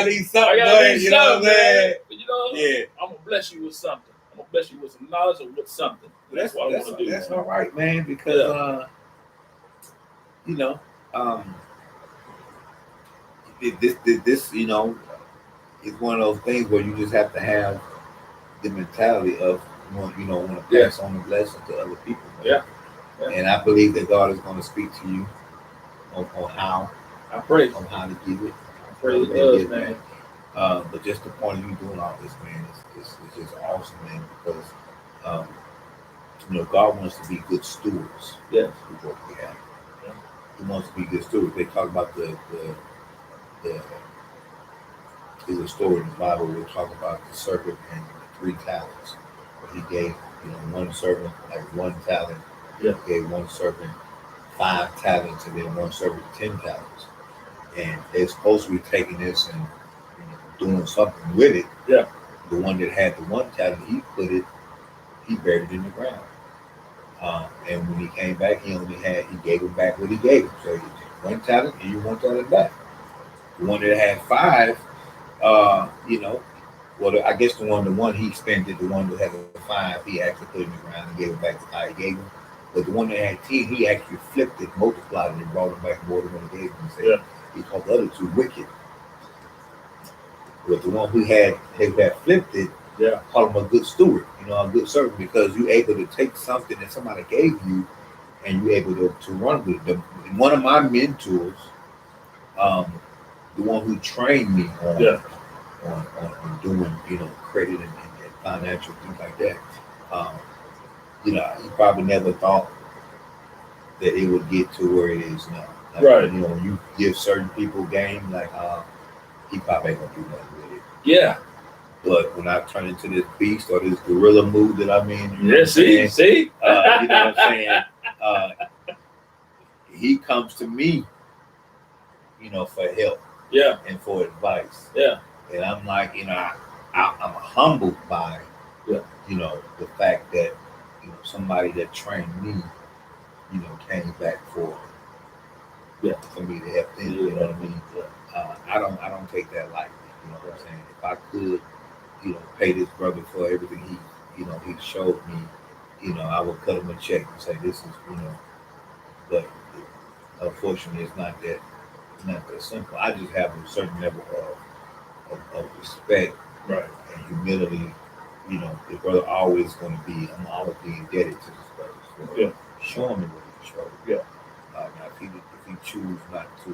leave something. You know what I'm saying? Yeah. I'm gonna bless you with something. I'm gonna bless you with some knowledge or with something. That's what I want to do. That's all right, man. Because this is one of those things where you just have to have the mentality of want to pass on the blessing to other people. Yeah. And I believe that God is going to speak to you on how I pray on how to give it. Praise It us, is, man. But just the point of you doing all this, man, is just awesome, man, because um, God wants to be good stewards Yes. with what we have. Yeah. He wants to be good stewards. They talk about the there's a story in the Bible where we talk about the servant and the 3 talents. Where he gave, one servant like 1 talent. Yeah. He gave one servant 5 talents, and then one servant 10 talents. And they're supposed to be taking this and doing something with it. Yeah. The one that had the 1 talent, he buried it in the ground. And when he came back, he gave him back what he gave him. So he 1 talent, and you 1 talent back. The one that had 5, I guess the one he spent it, the one that had the 5, he actually put it in the ground and gave it back to the guy he gave him. But the one that had 10, he actually flipped it, multiplied it, and brought it back more than what he gave him. He called the other 2 wicked. But the one who had flipped it, called him a good steward, a good servant, because you're able to take something that somebody gave you and you're able to run with it. One of my mentors, the one who trained me on doing, credit and financial things like that, he probably never thought that it would get to where it is now. Like, Right. When you give certain people game, like, he probably ain't gonna do nothing with it. Yeah. But when I turn into this beast or this gorilla mood that I'm in, See? you know what I'm saying? He comes to me, for help. Yeah. And for advice. Yeah. And I'm like, I'm humbled by, the fact that, somebody that trained me, came back for me to help them. You know what I mean? I don't take that lightly. You know what I'm saying? If I could, pay this brother for everything he showed me, I would cut him a check and say, this is, but unfortunately, it's not that simple. I just have a certain level of respect, Right. and humility. The brother always going to be. I'm always be indebted to this brother for showing me what he showed. Yeah. Now, if he choose not to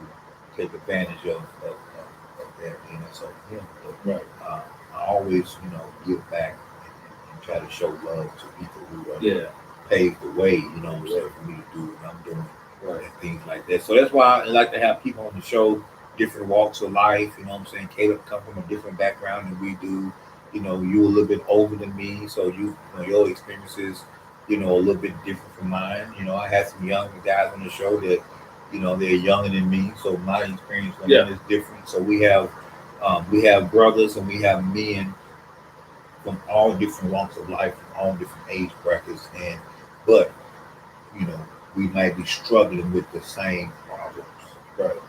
take advantage of that, that's on him. But, Right. I always, give back and try to show love to people who paved the way, for me to do what I'm doing. Right. And things like that. So that's why I like to have people on the show, different walks of life. Caleb come from a different background than we do. You a little bit older than me, so your experiences, a little bit different from mine. I had some younger guys on the show that, they're younger than me, so my experience with them is different. So we have brothers and we have men from all different walks of life, from all different age brackets, but we might be struggling with the same problems. Right.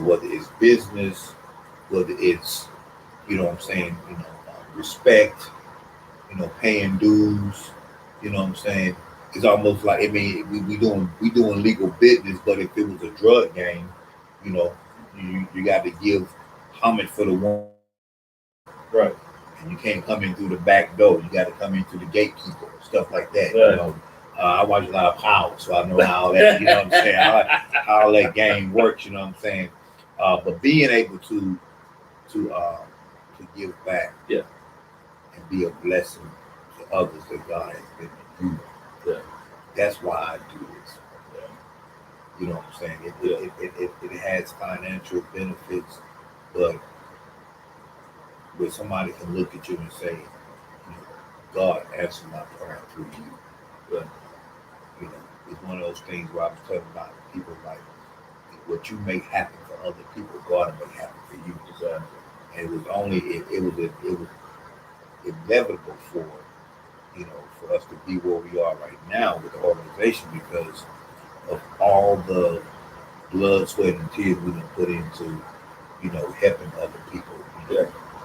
Whether it's business, whether it's, respect, paying dues, It's almost like, we doing legal business, but if it was a drug game, you got to give homage for the one. Right. And you can't come in through the back door. You got to come in through the gatekeeper, stuff like that. Right. I watch a lot of Power, so I know how that, how all that game works, but being able to give back, and be a blessing to others that God has given you. Yeah. That's why I do this. Yeah. You know what I'm saying? It has financial benefits, but where somebody can look at you and say, God answered my prayer through you. Yeah. It's one of those things where I was talking about people like what you make happen for other people, God will make happen for you. Exactly. And it was inevitable for us to be where we are right now with the organization because of all the blood, sweat, and tears we done put into, helping other people.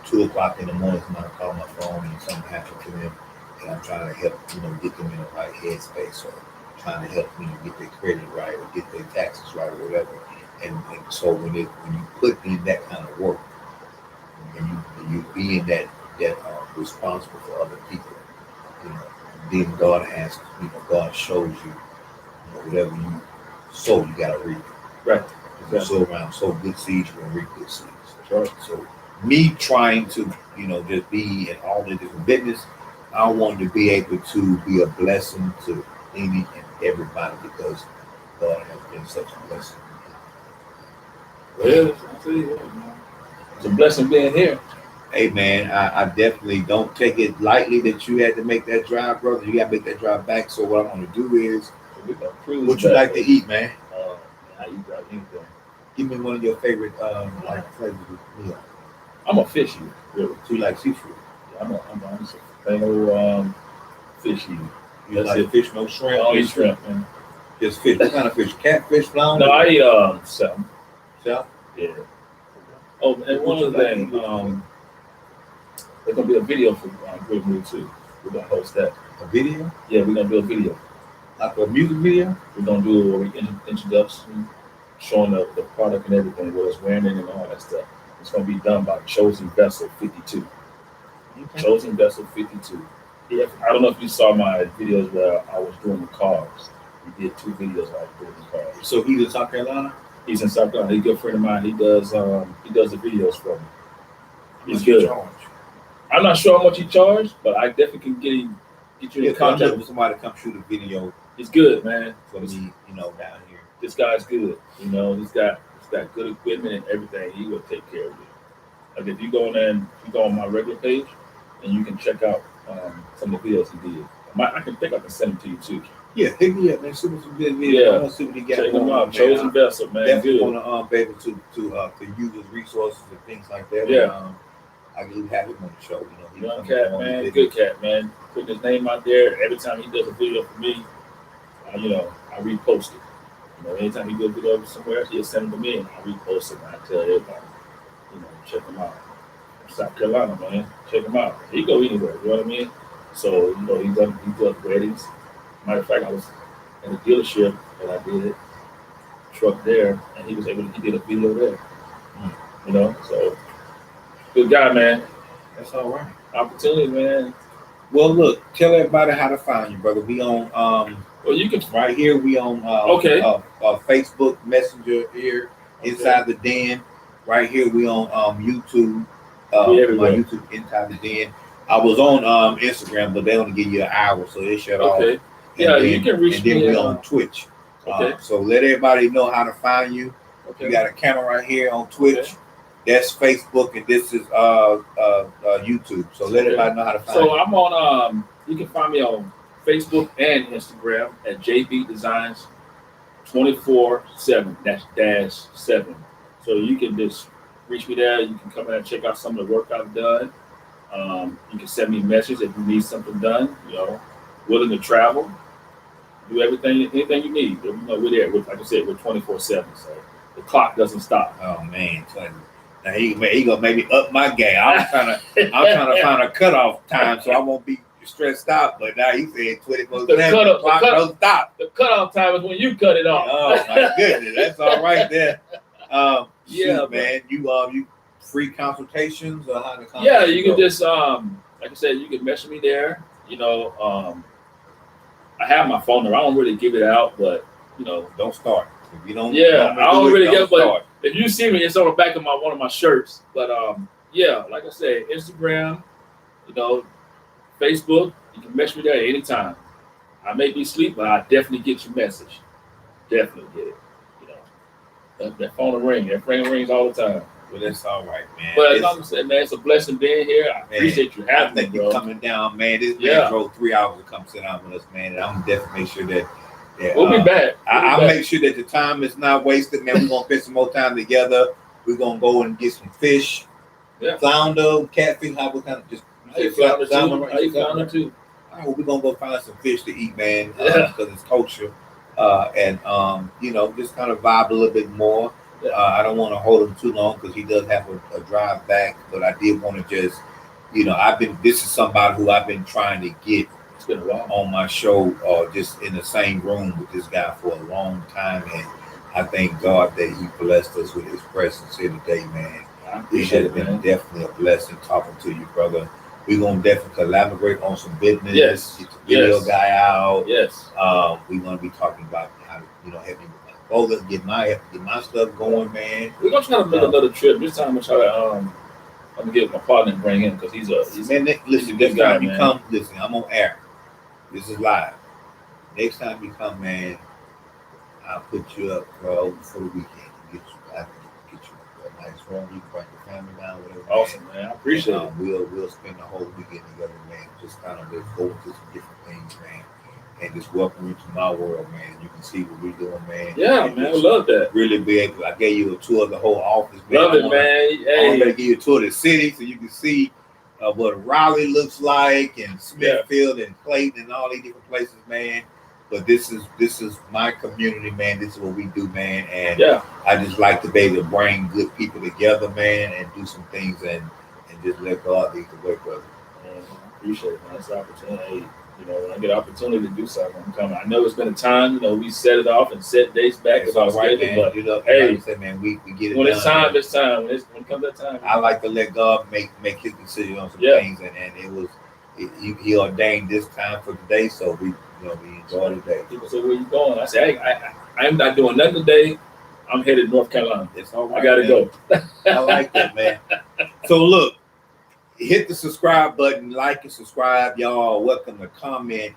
2:00 in the morning, somebody call my phone and something happened to them, and I'm trying to help, get them in the right headspace, or trying to help get their credit right, or get their taxes right, or whatever. And so when you put in that kind of work, and you being that responsible for other people, then God has, God shows you, whatever you sow, you gotta reap. Right. If you sow good seeds, you're gonna reap good seeds. Sure. So me trying to, just be in all the different business, I want to be able to be a blessing to any and everybody because God has been such a blessing. Well, I tell you what, man. It's a blessing being here. Hey man, I definitely don't take it lightly that you had to make that drive, brother. You got to make that drive back. So what I'm going to do is, We gonna cruise what you back. like to eat, man? I eat about anything. Give me one of your favorite like flavors of meal. I'm a fish eater, really. So you like seafood? I'm just a plain old fish eater. You That's like it. fish, no I shrimp? don't eat shrimp, man. Just fish. What kind of fish? Catfish, flounder? No, I eat salmon. Salmon? Yeah. Oh, and one other thing, there's gonna be a video for Good Mood too. We're gonna host that. A video? Yeah, we're gonna do a video. Like a music video? We're gonna do an introduction, showing the product and everything, what it's wearing and all that stuff. It's gonna be done by Chosen Vessel 52. Okay. Chosen Vessel 52. Yeah, I don't know if you saw my videos where I was doing the cars. We did 2 videos I was doing the cars. So he's in South Carolina? He's in South Carolina. He's a good friend of mine. He does the videos for me. He's What's your good. charge? I'm not sure how much he charged, but I definitely can get you in Yeah, I'm contact looking with. for somebody to come shoot a video He's good, man. for me, down here. This guy's good. He's got good equipment and everything. He will take care of you. Like if you go in there and you go on my regular page, and you can check out some of the videos he did. I can send them to you too. Yeah, hit me up, man. Shoot me some good videos. Yeah. I want to see what he got Check them going out. on, Chosen man. Vessel, man. Definitely Good. want to be able to use his resources and things like that. Yeah. And, I can have him on the show. He Young comes cat, on the man. video. Good cat, man. Putting his name out there. Every time he does a video for me, I repost it. Anytime he does a video somewhere else, he'll send it to me and I repost it. And I tell everybody, check him out. South Carolina, man. Check him out. He go anywhere, you know what I mean? So, he does weddings. Matter of fact, I was in a dealership that I did truck there, and he did a video there. So good guy, man. That's all right. Opportunity, man. Well, look, tell everybody how to find you, brother. We on Well, you can right here. We on Okay. Facebook Messenger here inside the den. Right here, we on YouTube. We everywhere. My YouTube inside the den. I was on Instagram, but they only give you an hour, so they shut off. Okay. Yeah, you can reach and then me. we on Twitch. Okay. So let everybody know how to find you. Okay. You got a camera right here on Twitch. Okay. That's Facebook, and this is YouTube. So let everybody know how to find you. So I'm on. You can find me on Facebook and Instagram at JB Designs 24/7. That's -7. So you can just reach me there. You can come in and check out some of the work I've done. You can send me a message if you need something done. Willing to travel, do anything you need. We're there. Like I said, we're 24/7. So the clock doesn't stop. Oh man, now he gonna maybe up my game. I'm trying to find a cutoff time so I won't be stressed out. But now he said 24/7. The clock don't stop. The cutoff time is when you cut it off. Oh my goodness, that's all right there. Yeah, shoot, man. You free consultations or how to contact Yeah, you can go? just like I said, you can message me there. I have my phone number. I don't really give it out, but Don't start. If you don't, Yeah, I don't really get. But start. if you see me, it's on the back of one of my shirts. But yeah, like I said, Instagram, Facebook, you can message me there at any time. I may be asleep, but I definitely get your message. Definitely get it. That phone will ring. That phone rings all the time. Well, that's all right, man. But like I said, man, it's a blessing being here. I appreciate you I having me, think you're bro. coming down, man. This Yeah. man drove 3 hours to come sit down with us, man. And I'm definitely make sure that We'll be back. I'll make sure that the time is not wasted, man. We're gonna spend some more time together. We're gonna go and get some fish, Yeah. flounder, catfish. How we kind of just I eat flounder too. salmon, I eat flounder too. All right, well, we're gonna go find some fish to eat, man, Yeah. because it's kosher. And just kind of vibe a little bit more. Yeah. I don't want to hold him too long because he does have a drive back, but I did want to just, this is somebody who I've been trying to get It's been a while. on my show, just in the same room with this guy for a long time, and I thank God that he blessed us with his presence here today, man. I It appreciate has it, been man. definitely a blessing talking to you, brother. We're gonna definitely collaborate on some business. Yes. Get the video Yes. guy out. Yes. We're gonna be talking about how to, help me with my Oh, let's get my stuff going, man. We're gonna try to make another trip. This time we'll try to I'm gonna get my partner and bring him because he's Man, listen, good next guy, time you man. come, listen, I'm on air. This is live. Next time you come, man, I'll put you up, bro, for the weekend. Get you a nice room. You can bring your family down, whatever. man. awesome, man. I appreciate it. We'll spend the whole weekend together, man. Just kind of just go into some different things, man. And just welcome you to my world, man. You can see what we're doing, man. Yeah, And man, we just love that. really be able. I gave you a tour of the whole office, man. Love it, I man. want to Hey, give you a tour of the city so you can see what Raleigh looks like, and Smithfield and Clayton and all these different places, man. But this is my community, man. This is what we do, man. And yeah, I just like to be able to bring good people together, man, and do some things and just let God lead the way, brother. man, I appreciate it, man. It's an opportunity. You know, when I get an opportunity to do something, I'm coming. I know it's been a time. You know, we set it off and set dates back It's about all right, schedule, man. but You know, hey, like I said, man, we get it when done. it's time, man. it's time. When it comes that time, I like to let God make his decision on some Yeah. things, and he ordained this time for today, so we enjoy the day. people say, "Where you going?" I say, I'm not doing nothing today. I'm headed to North Carolina. It's all right. I gotta man. go. I like that, man. So look, hit the subscribe button, like and subscribe, y'all. Welcome to comment.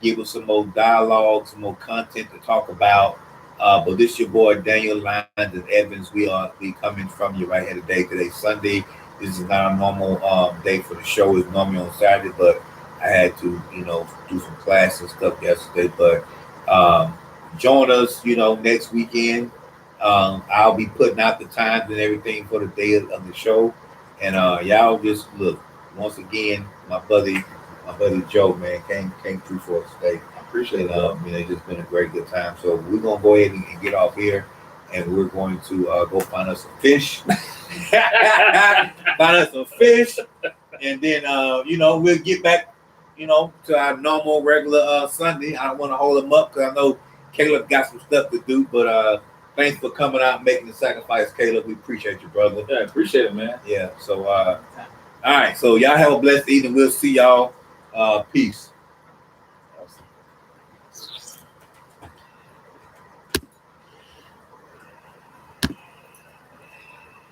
Give us some more dialogue, some more content to talk about. But this your boy Daniel Lyons and Evans. We coming from you right here today. Today's Sunday. This is not a normal day for the show. It's normally on Saturday, but I had to, do some class and stuff yesterday. But join us, next weekend. I'll be putting out the times and everything for the day of the show. And y'all just look. Once again, my buddy Joe, man, came through for us today. I appreciate And it. it's just been a great good time. So we're gonna go ahead and get off here, and we're going to go find us some fish. Find us some fish, and then we'll get back, to our normal regular Sunday. I don't want to hold them up because I know Caleb got some stuff to do. But thanks for coming out and making the sacrifice, Caleb. We appreciate you, brother. Yeah, I appreciate it, man. Yeah. So all right. So y'all have a blessed evening. We'll see y'all. Peace.